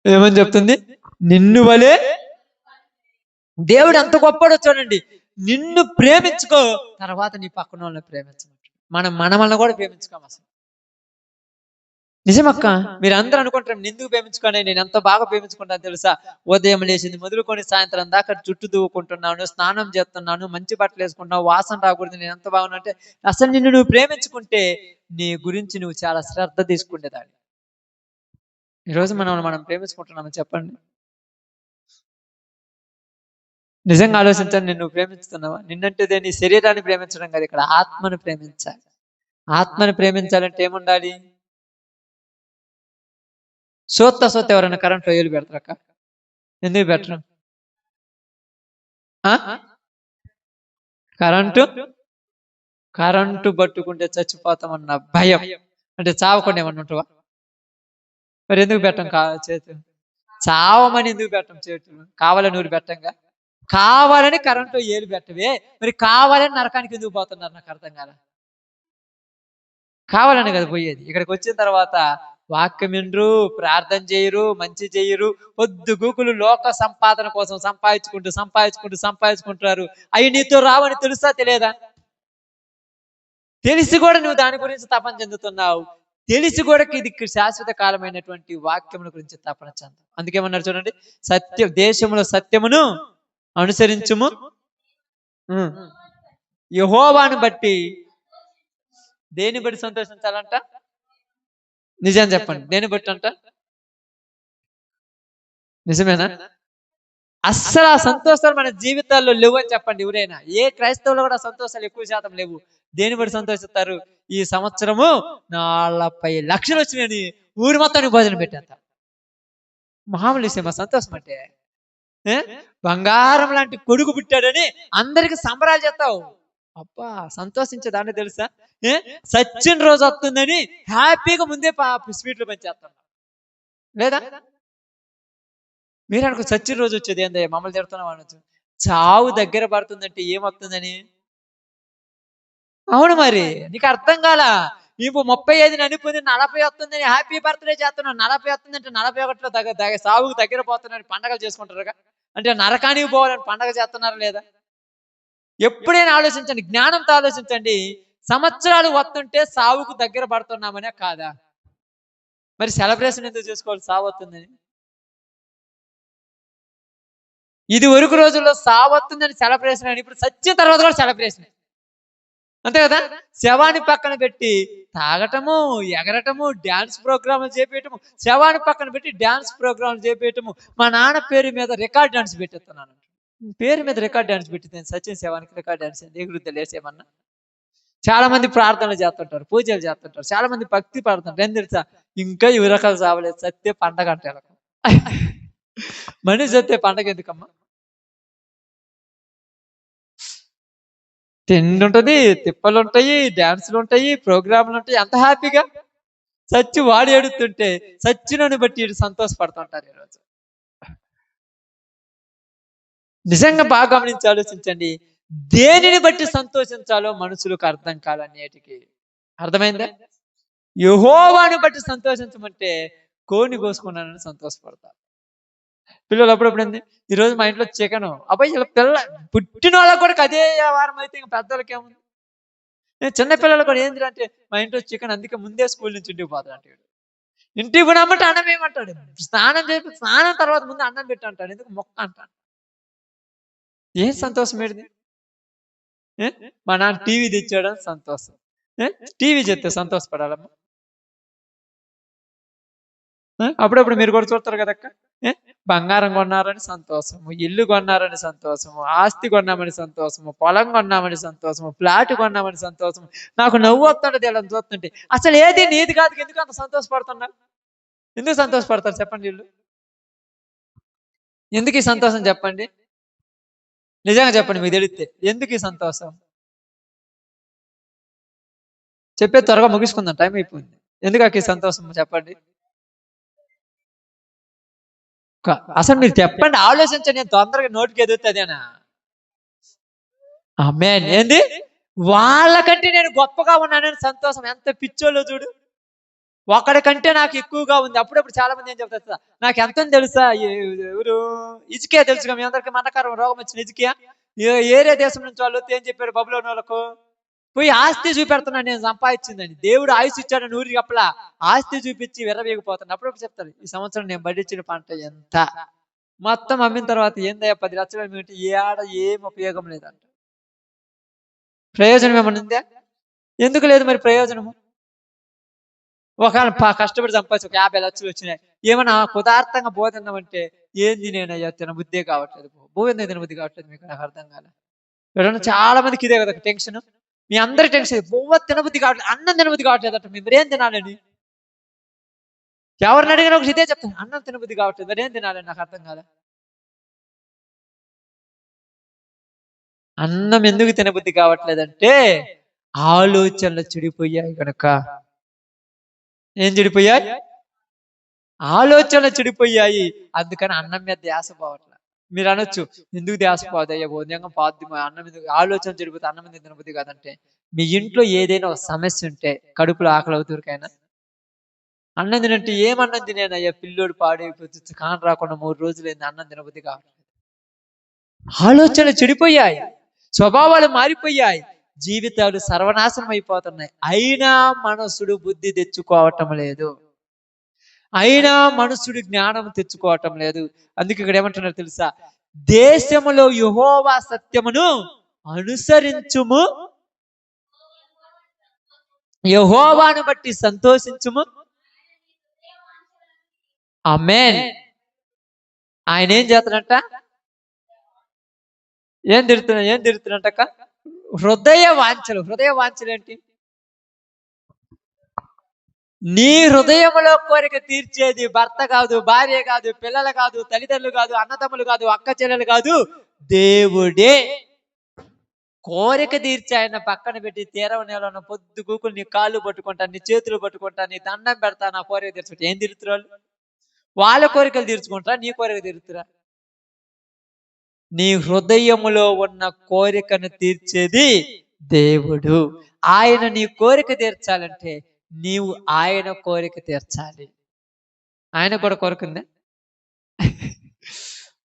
ఏమని చెప్తుంది? నిన్ను వలే దేవుడు ఎంత గొప్పడో చూడండి. నిన్ను ప్రేమించుకో, తర్వాత నీ పక్కన వాళ్ళని ప్రేమించమంటాడు. మనల్ని కూడా ప్రేమించుకోం అసలు. నిజమక్క. మీరు అందరూ అనుకుంటారు ఎందుకు ప్రేమించుకోండి, నేను ఎంత బాగా ప్రేమించుకుంటాను తెలుసా? ఉదయం లేచింది మొదలుకొని సాయంత్రం దాకా జుట్టు దువ్వుకుంటున్నాను, స్నానం చేస్తున్నాను, మంచి బట్టలు వేసుకుంటున్నాను, వాసన రాకూడదు, నేను ఎంత బాగున్నా అంటే అసలు నిన్ను నువ్వు ప్రేమించుకుంటే నీ గురించి నువ్వు చాలా శ్రద్ధ తీసుకునేదాన్ని. ఈరోజు మనం ప్రేమించుకుంటున్నామని చెప్పండి. నిజంగా ఆలోచించండి. నిన్ను ప్రేమిస్తున్నావా? నిన్నంటే నీ శరీరాన్ని ప్రేమించడం కాదు, ఇక్కడ ఆత్మను ప్రేమించాలి. ఆత్మను ప్రేమించాలంటే ఏముండాలి? సోత్త ఎవరైనా కరెంట్లో ఏలు పెడతారక్క? ఎందుకు పెట్టరు? కరెంటు పట్టుకుంటే చచ్చిపోతామన్న భయం. అంటే చావకుండా ఏమన్నా ఉంటావా? మరి ఎందుకు పెట్టం చేతు? చావమని ఎందుకు పెట్టం చేతులు? కావాలని ఊరు పెట్టంగా. కావాలని కరెంటు ఏలు పెట్టవే, మరి కావాలని నరకానికి ఎందుకు పోతున్నారు? నాకు అర్థం కాల. కావాలని కదా పోయేది. ఇక్కడికి వచ్చిన తర్వాత వాక్యం వినరు, ప్రార్థన చేయరు, మంచి చేయరు. పొద్దు గూకులు లోక సంపాదన కోసం సంపాదించుకుంటారు. అవి నీతో రావని తెలుసా తెలియదా? తెలిసి కూడా నువ్వు దాని గురించి తపన చెందుతున్నావు. తెలిసి కూడా ఇది శాశ్వత కాలమైనటువంటి వాక్యముల గురించి తపన చెందు. అందుకేమన్నారు చూడండి, దేశంలో సత్యమును అనుసరించుము, యెహోవాను బట్టి. దేని బట్టి సంతోషించాలంట? నిజం చెప్పండి, దేని బట్టి అంట? నిజమేనా? అస్సలు ఆ సంతోషాలు మన జీవితాల్లో లేవు అని చెప్పండి ఎవరైనా. ఏ క్రైస్తవులు కూడా సంతోషాలు ఎక్కువ శాతం లేవు. దేని బట్టి సంతోషిస్తారు? ఈ సంవత్సరము 40 లక్షలు వచ్చినాయని ఊరి మొత్తానికి భోజనం పెట్టేస్తారు. మామూలు విషయమా సంతోషం అంటే? బంగారం లాంటి కొడుకు పుట్టాడని అందరికి సంబరాలు చేస్తావు. అబ్బా, సంతోషించే దాన్ని తెలుసా? సచ్చిన రోజు వస్తుందని హ్యాపీగా ముందే స్వీట్లు పంచేస్తాం లేదా? మీరు అనుకో సచ్చిన రోజు వచ్చేది ఏందయ్యా మమ్మల్ని తిడుతున్నాం అనొచ్చు. చావు దగ్గర పడుతుందంటే ఏమవుతుందని? అవును, మరి నీకు అర్థం కాలా? నీకు 35 అనిపోయింది, 40 వస్తుందని హ్యాపీ బర్త్డే చేస్తున్నావు. 40 వస్తుందంటే 41లో సావుకు దగ్గర పోతున్నారని పండగలు చేసుకుంటారుగా. అంటే నరకానికి పోవాలని పండగ చేస్తున్నారా లేదా? ఎప్పుడైనా ఆలోచించండి, జ్ఞానంతో ఆలోచించండి. సంవత్సరాలు వస్తుంటే సావుకు దగ్గర పడుతున్నామనే కాదా? మరి సెలబ్రేషన్ ఎందుకు చేసుకోవాలి సావు వస్తుందని? ఇది వరకు రోజుల్లో సావు వస్తుందని సెలబ్రేషన్ అని, ఇప్పుడు సచ్చిన తర్వాత కూడా సెలబ్రేషన్. అంతే కదా. శవాన్ని పక్కన పెట్టి తాగటము, ఎగరటము, డ్యాన్స్ ప్రోగ్రాములు చేపేయటము, శవాన్ని పక్కన పెట్టి డ్యాన్స్ ప్రోగ్రాములు చేపేయటము. మా నాన్న పేరు మీద రికార్డ్ డాన్స్ పెట్టేస్తున్నాను. పేరు మీద రికార్డ్ డాన్స్ పెట్టితే సచిన్ శవానికి రికార్డ్ డాన్స్ ఎగురుద్ద లేసేమన్నా. చాలా మంది ప్రార్థనలు చేస్తుంటారు, పూజలు చేస్తుంటారు, చాలా మంది భక్తి పాడుతుంటారు. ఏం తెలుసా, ఇంకా ఇవి రకాలు చావలేదు, సత్తే పండగ అంటే మనిషి సత్తే పండగ ఎందుకమ్మా? తిండి ఉంటుంది, తిప్పలు ఉంటాయి, డ్యాన్సులు ఉంటాయి, ప్రోగ్రాములు ఉంటాయి. అంత హ్యాపీగా సచ్చి వాడి ఏడుతుంటే సచ్చినని బట్టి ఇటు సంతోషపడుతుంటారు ఈరోజు. నిజంగా బాగా గమనించి ఆలోచించండి. దేనిని బట్టి సంతోషించాలో మనుషులకు అర్థం కాలనేటికి. అర్థమైందా? యెహోవాను బట్టి సంతోషించమంటే కోడిని కోసుకున్నానని సంతోషపడతారు. పిల్లలు అప్పుడప్పుడు ఏంది, ఈరోజు మా ఇంట్లో చికెను, అబ్బాయి ఇలా పిల్ల పుట్టిన వాళ్ళకి కూడా అదే వారం అయితే ఇంకా పెద్దలకి ఏముంది. నేను చిన్న పిల్లలు కూడా ఏంటి అంటే మా ఇంట్లో చికెన్, అందుకే ముందే స్కూల్ నుంచి ఇంటికి పోతాడు అంటాడు. ఇంటికి పోనమ్మంటే అన్నం ఏమంటాడు, స్నానం తర్వాత ముందు అన్నం పెట్టి అంటాడు. ఎందుకు మొక్క అంటాడు. ఏం సంతోషం ఏడిది? మా నాన్న టీవీ తెచ్చాడని సంతోషం. టీవీ చెప్తే సంతోషపడాలమ్మా. అప్పుడప్పుడు మీరు కూడా చూస్తారు కదక్క, బంగారం కొన్నారని సంతోషము, ఇల్లు కొన్నారని సంతోషము, ఆస్తి కొన్నామని సంతోషము, పొలం కొన్నామని సంతోషము, ఫ్లాట్ కొన్నామని సంతోషము. నాకు నవ్వు వస్తుంటది ఇలా చూస్తుంటే. అసలు ఏది నీది కాదు, ఎందుకు అంత సంతోషపడుతున్నా? ఎందుకు సంతోషపడతారు చెప్పండి వీళ్ళు? ఎందుకు ఈ సంతోషం చెప్పండి? నిజంగా చెప్పండి, మీకు తెలిస్తే ఎందుకు ఈ సంతోషం? చెప్పే త్వరగా ముగించుకుందాం, టైం అయిపోయింది. ఎందుకు ఈ సంతోషం చెప్పండి? అసలు మీరు చెప్పండి, ఆలోచించండి. నేను తొందరగా నోటికి ఎదుగుతుందేనా? ఆమేన్. ఏంది? వాళ్ళకంటే నేను గొప్పగా ఉన్నానని సంతోషం. ఎంత పిచ్చోళ్ళు చూడు. ఒకడికంటే నాకు ఎక్కువగా ఉంది. అప్పుడప్పుడు చాలా మంది ఏం చెప్తారు, నాకు ఎంత తెలుసా, ఎవరు ఇజికియా తెలుసుగా మీ అందరికి, మన్నకారం రోగం వచ్చిన ఇజికియా, ఏరే దేశం నుంచి వాళ్ళు ఏం చెప్పారు బబులోని వాళ్ళకు, పోయి ఆస్తి చూపెడుతున్నాను నేను సంపాదించిందని. దేవుడు ఆయుష్ ఇచ్చాడని ఊరికి చెప్పలా, ఆస్తి చూపించి విర్రవీగిపోతాను. అప్పుడప్పుడు చెప్తారు, ఈ సంవత్సరం నేను పండించిన పంట ఎంత, మొత్తం అమ్మిన తర్వాత ఏందయ్యా 10 లక్షలు అమ్మింటే ఏం ఉపయోగం లేదంట. ప్రయోజనం ఏమన్నా ఉందా? ఎందుకు లేదు మరి ప్రయోజనము? ఒకవేళ కష్టపడి సంపాదించి ఒక 50 లక్షలు వచ్చినాయి, ఏమన్నా కుదార్థంగా బోధిందామంటే ఏంది నేనయ్యా తినబుద్ధే కావట్లేదు, బోధన తినబుద్ధి కావట్లేదు. మీకు నాకు అర్థం కాలే. ఎవరన్నా చాలా మందికి ఇదే కదా టెన్షన్. మీ అందరి టెన్షన్, బొవ్వ తినబుద్ధి కావట్లేదు, అన్నం తినబుద్ధి కావట్లేదు అంట. మీరేం తినాలని ఎవరిని అడిగినా ఒకటి ఇదే చెప్తాను, అన్నం తినబుద్ధి కావట్లేదు, మరేం తినాలని నాకు అర్థం కాలే. అన్నం ఎందుకు తినబుద్ధి కావట్లేదంటే ఆలోచనలు చెడిపోయాయి కనుక. ఏం చెడిపోయాయి? ఆలోచనలు చెడిపోయాయి. అందుకని అన్నం మీద ధ్యాస పోవట్లే. మీరు అనొచ్చు, ఎందుకు ధ్యాస పోదయ్యా, ఉదయంగా పాద్ది అన్నం మీద ఆలోచన చెడిపోతే అన్నం మీద తినబుద్ధి కాదంటే, మీ ఇంట్లో ఏదైనా ఒక సమస్య ఉంటే కడుపులో ఆకలి అవుతురికైనా అన్నం తినంటే ఏమన్నం తినేనయ్యా, పిల్లోడు పాడైపోతుంది, కాని రాకుండా 3 రోజులైంది, అన్నం తినబుద్ధి కావట్లేదు. ఆలోచనలు చెడిపోయాయి, స్వభావాలు మారిపోయాయి, జీవితాలు సర్వనాశనం అయిపోతున్నాయి. అయినా మనసుడు బుద్ధి తెచ్చుకోవటం లేదు, అయినా మనుషుడు జ్ఞానం తెచ్చుకోవటం లేదు. అందుకే ఇక్కడ ఏమంటున్నారు తెలుసా, దేశములో యెహోవా సత్యమును అనుసరించుము, యెహోవాను బట్టి సంతోషించుము. ఆమేన్. ఆయన ఏం చేస్తాడంట? ఏం తిరుగుతున్నట్టక్క? హృదయ వాంఛలు ఏంటి? నీ హృదయములో కోరిక తీర్చేది భర్త కాదు, భార్య కాదు, పిల్లలు కాదు, తల్లిదండ్రులు కాదు, అన్నదమ్ములు కాదు, అక్క చెల్లెలు కాదు, దేవుడే. కోరిక తీర్చి ఆయన పక్కన పెట్టి తీరవ నేలను పొద్దు కూకులు నీ కాళ్ళు పట్టుకుంటా, నీ చేతులు పట్టుకుంటా, నీ దండం పెడతా, నా కోరిక తీర్చుకుంటా. ఏం తీరుతున్నారు వాళ్ళ కోరికలు తీర్చుకుంటారా, నీ కోరిక తీరుతురా? నీ హృదయములో ఉన్న కోరికను తీర్చేది దేవుడు. ఆయన నీ కోరిక తీర్చాలంటే నీవు ఆయన కోరిక తీర్చాలి. ఆయన కూడా కోరిక ఉందా?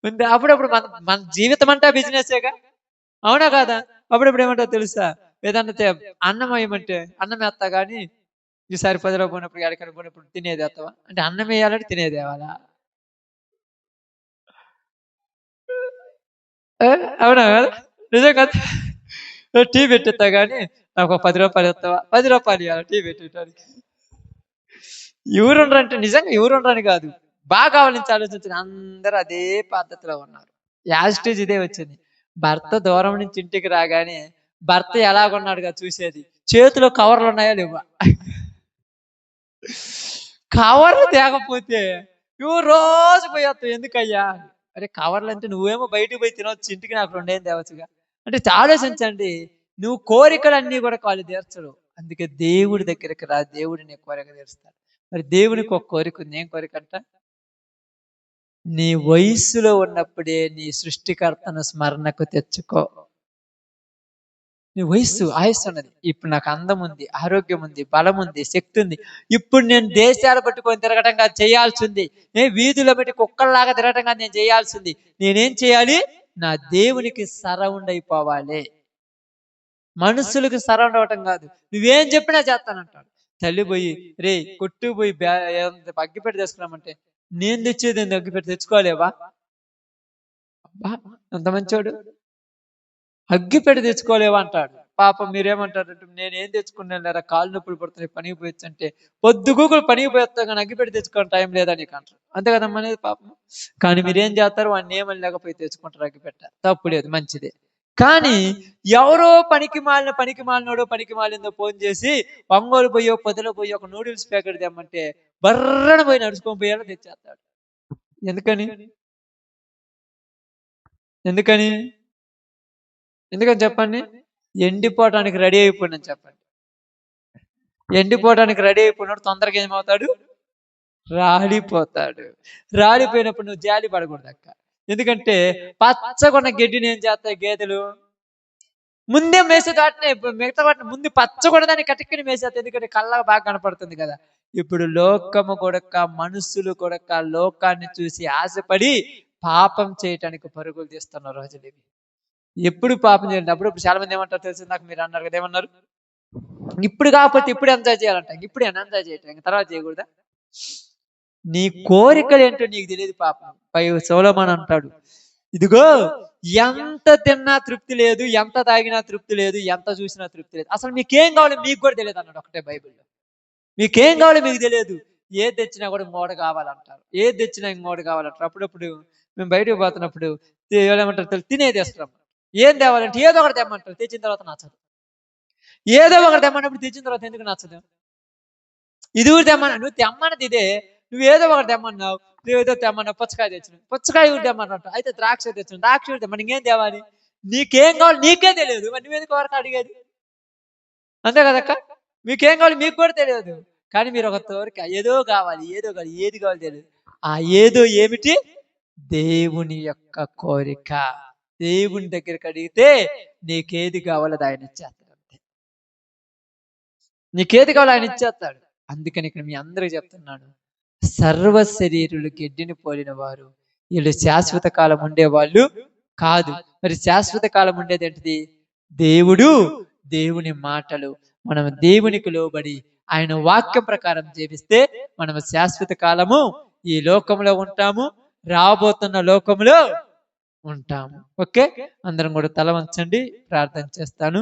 ఉంది. అప్పుడప్పుడు మన జీవితం అంతా బిజినెసేగా, అవునా కాదా? అప్పుడప్పుడు ఏమంటా తెలుసా, ఏదన్నా అన్నం వేయమంటే అన్నం వేస్తా కానీ ఈసారి 10 రూపాయలు పోయినప్పుడు ఎక్కడికైనా పోయినప్పుడు తినేది వేస్తావా అంటే, అన్నం వేయాలంటే తినేది వేయాలా? అవునా కదా? నిజం కదా? టీ పెట్టిస్తా కానీ నాకు ఒక 10 రూపాయలు ఇస్తావా? 10 రూపాయలు ఇవ్వాలి టీ పెట్టడానికి. ఎవరుండ్రంటే నిజంగా ఎవరుండ్రని కాదు, బాగా ఆలోచించి ఆలోచించిన అందరూ అదే పద్ధతిలో ఉన్నారు. యాజిటేజ్ ఇదే వచ్చింది. భర్త దూరం నుంచి ఇంటికి రాగానే భర్త ఎలాగున్నాడుగా చూసేది, చేతిలో కవర్లు ఉన్నాయా లేవా. కవర్లు తేకపోతే నువ్వు రోజు పోయేస్తావు, ఎందుకయ్యా? అరే కవర్లు అంటే నువ్వేమో బయటకు పోయి తినవచ్చు, ఇంటికి నాకు 2 ఏం తేవచ్చుగా. అంటే ఆలోచించండి, నువ్వు కోరికలన్నీ కూడా వాళ్ళు తీర్చడు. అందుకే దేవుడి దగ్గరికి రా, దేవుడు నీ కోరిక తీరుస్తాడు. మరి దేవునికి ఒక కోరిక ఉంది. ఏం కోరిక అంట? నీ వయస్సులో ఉన్నప్పుడే నీ సృష్టికర్తను స్మరణకు తెచ్చుకో. నీ వయస్సు ఆయుస్సు ఉన్నది. ఇప్పుడు నాకు అందం ఉంది, ఆరోగ్యం ఉంది, బలం ఉంది, శక్తి ఉంది. ఇప్పుడు నేను దేశాలు పట్టుకొని తిరగటం కాదు చేయాల్సింది, నేను వీధుల బట్టి కుక్కల్లాగా తిరగటం కాదు నేను చేయాల్సింది. నేనేం చేయాలి? నా దేవునికి సరౌండ్ అయిపోవాలి. మనుషులకు సరౌండ్ అవటం కాదు. నువ్వేం చెప్పినా చేస్తానంటాడు. తల్లి పోయి రే కొట్టు పోయి అగ్గిపెట్టి తెచ్చుకున్నామంటే, నేను తెచ్చేది అగ్గిపెట్టి తెచ్చుకోలేవా? అబ్బా అంత మంచోడు, అగ్గిపెట్టి తెచ్చుకోలేవా అంటాడు. పాపం మీరేమంటారంటే, నేనేం తెచ్చుకున్నాను లేరా, కాళ్ళు నొప్పులు పడుతున్నాయి, పనికి పోయొచ్చు అంటే, పొద్దుగూకులు పనికి పోయేస్తా కానీ అగ్గిపెట్టి తెచ్చుకోవడం టైం లేదా నీకు అంటారు. అంతే కదమ్మా అనేది పాపం. కానీ మీరేం చేస్తారు? వాడిని ఏమని లేకపోయి తెచ్చుకుంటారు అగ్గిపెట్ట. తప్పు లేదు, మంచిదే. కానీ ఎవరో పనికి మాలినోడో పనికి మాలిందో ఫోన్ చేసి ఒంగోలు పోయో పొదలో పోయి ఒక నూడిల్స్ ప్యాకెట్ తెమ్మంటే బర్రన పోయి నడుచుకొని పోయేలా తెచ్చేస్తాడు. ఎందుకని ఎందుకని ఎందుకని చెప్పండి? ఎండిపోవటానికి రెడీ అయిపోయినని చెప్పండి. ఎండిపోవటానికి రెడీ అయిపోయినాడు తొందరగా ఏమవుతాడు? రాలిపోతాడు. రాలిపోయినప్పుడు నువ్వు జాలి పడకూడదు అక్క. ఎందుకంటే పచ్చగొన్న గడ్డిని ఏం చేస్తాయి గేదెలు? ముందే మేసే వాటిని, మిగతా వాటిని ముందు పచ్చగొడదాన్ని కటిక్కని మేసేస్తాయి. ఎందుకంటే కళ్ళగా బాగా కనపడుతుంది కదా. ఇప్పుడు లోకము కొడక, మనుషులు కొడక లోకాన్ని చూసి ఆశపడి పాపం చేయటానికి పరుగులు తీస్తున్న రోజులు ఇవి. ఎప్పుడు పాపం చేయండి. అప్పుడు చాలా మంది ఏమంటారు తెలిసి, నాకు మీరు అన్నారు కదా, ఏమన్నారు? ఇప్పుడు కాకపోతే ఇప్పుడు ఎంజాయ్ చేయాలంట, ఇప్పుడు ఎంజాయ్ చేయటం తర్వాత చేయకూడదా? నీ కోరికలు ఏంటో నీకు తెలియదు పాపం. పై సొలొమోను అంటాడు, ఇదిగో ఎంత తిన్నా తృప్తి లేదు, ఎంత తాగినా తృప్తి లేదు, ఎంత చూసినా తృప్తి లేదు. అసలు మీకేం కావాలో మీకు కూడా తెలియదు అన్నాడు ఒకటే బైబిల్లో. మీకేం కావాలో మీకు తెలియదు. ఏది తెచ్చినా కూడా ఇంకోటి కావాలంటారు, ఏది తెచ్చినా ఇంకోటి కావాలంటారు. అప్పుడప్పుడు మేము బయటకు పోతున్నప్పుడు ఏమంటారు, తినేది తెస్తాం. ఏం తేవాలంటే ఏదో ఒకటి తెమ్మంటారు, తెచ్చిన తర్వాత నచ్చదు. ఏదో ఒకటి తెమ్మన్నప్పుడు తెచ్చిన తర్వాత ఎందుకు నచ్చదు? ఇది కూడా తెమ్మన్నా, నువ్వు తెమ్మన్నది ఇదే, నువ్వు ఏదో ఒకటి తెమ్మన్నావు, నువ్వు ఏదో తెమ్మన్నావు, పుచ్చకాయ తెచ్చినావు, పుచ్చకాయ కూడా తెమ్మన్నట్టు, అయితే ద్రాక్ష తెచ్చినావు, ద్రాక్ష కూడా తెమ్మని ఇంకేం తేవాలి? నీకేం కావాలి నీకే తెలియదు, మరి నువ్వేందుకు వరకు అడిగేది? అంతే కదక్క, మీకేం కావాలి మీకు కూడా తెలియదు. కానీ మీరు ఒక తోరిక ఏదో కావాలి, ఏది కావాలి తెలియదు. ఆ ఏదో ఏమిటి? దేవుని యొక్క కోరిక. దేవుని దగ్గరికి అడిగితే నీకేది కావాలో ఆయన ఇచ్చేస్తాడు. అంతే, నీకేది కావాలో ఆయన ఇచ్చేస్తాడు. అందుకని ఇక్కడ మీ అందరికి చెప్తున్నాను, సర్వ శరీరులు గడ్డిని పోలిన వారు, వీళ్ళు శాశ్వత కాలం ఉండేవాళ్ళు కాదు. మరి శాశ్వత కాలం ఉండేది ఏంటిది? దేవుడు, దేవుని మాటలు. మనం దేవునికి లోబడి ఆయన వాక్యం ప్రకారం జీవిస్తే మనం శాశ్వత కాలము ఈ లోకంలో ఉంటాము, రాబోతున్న లోకంలో ఉంటాము. ఓకే, అందరం కూడా తల వంచండి, ప్రార్థన చేస్తాను.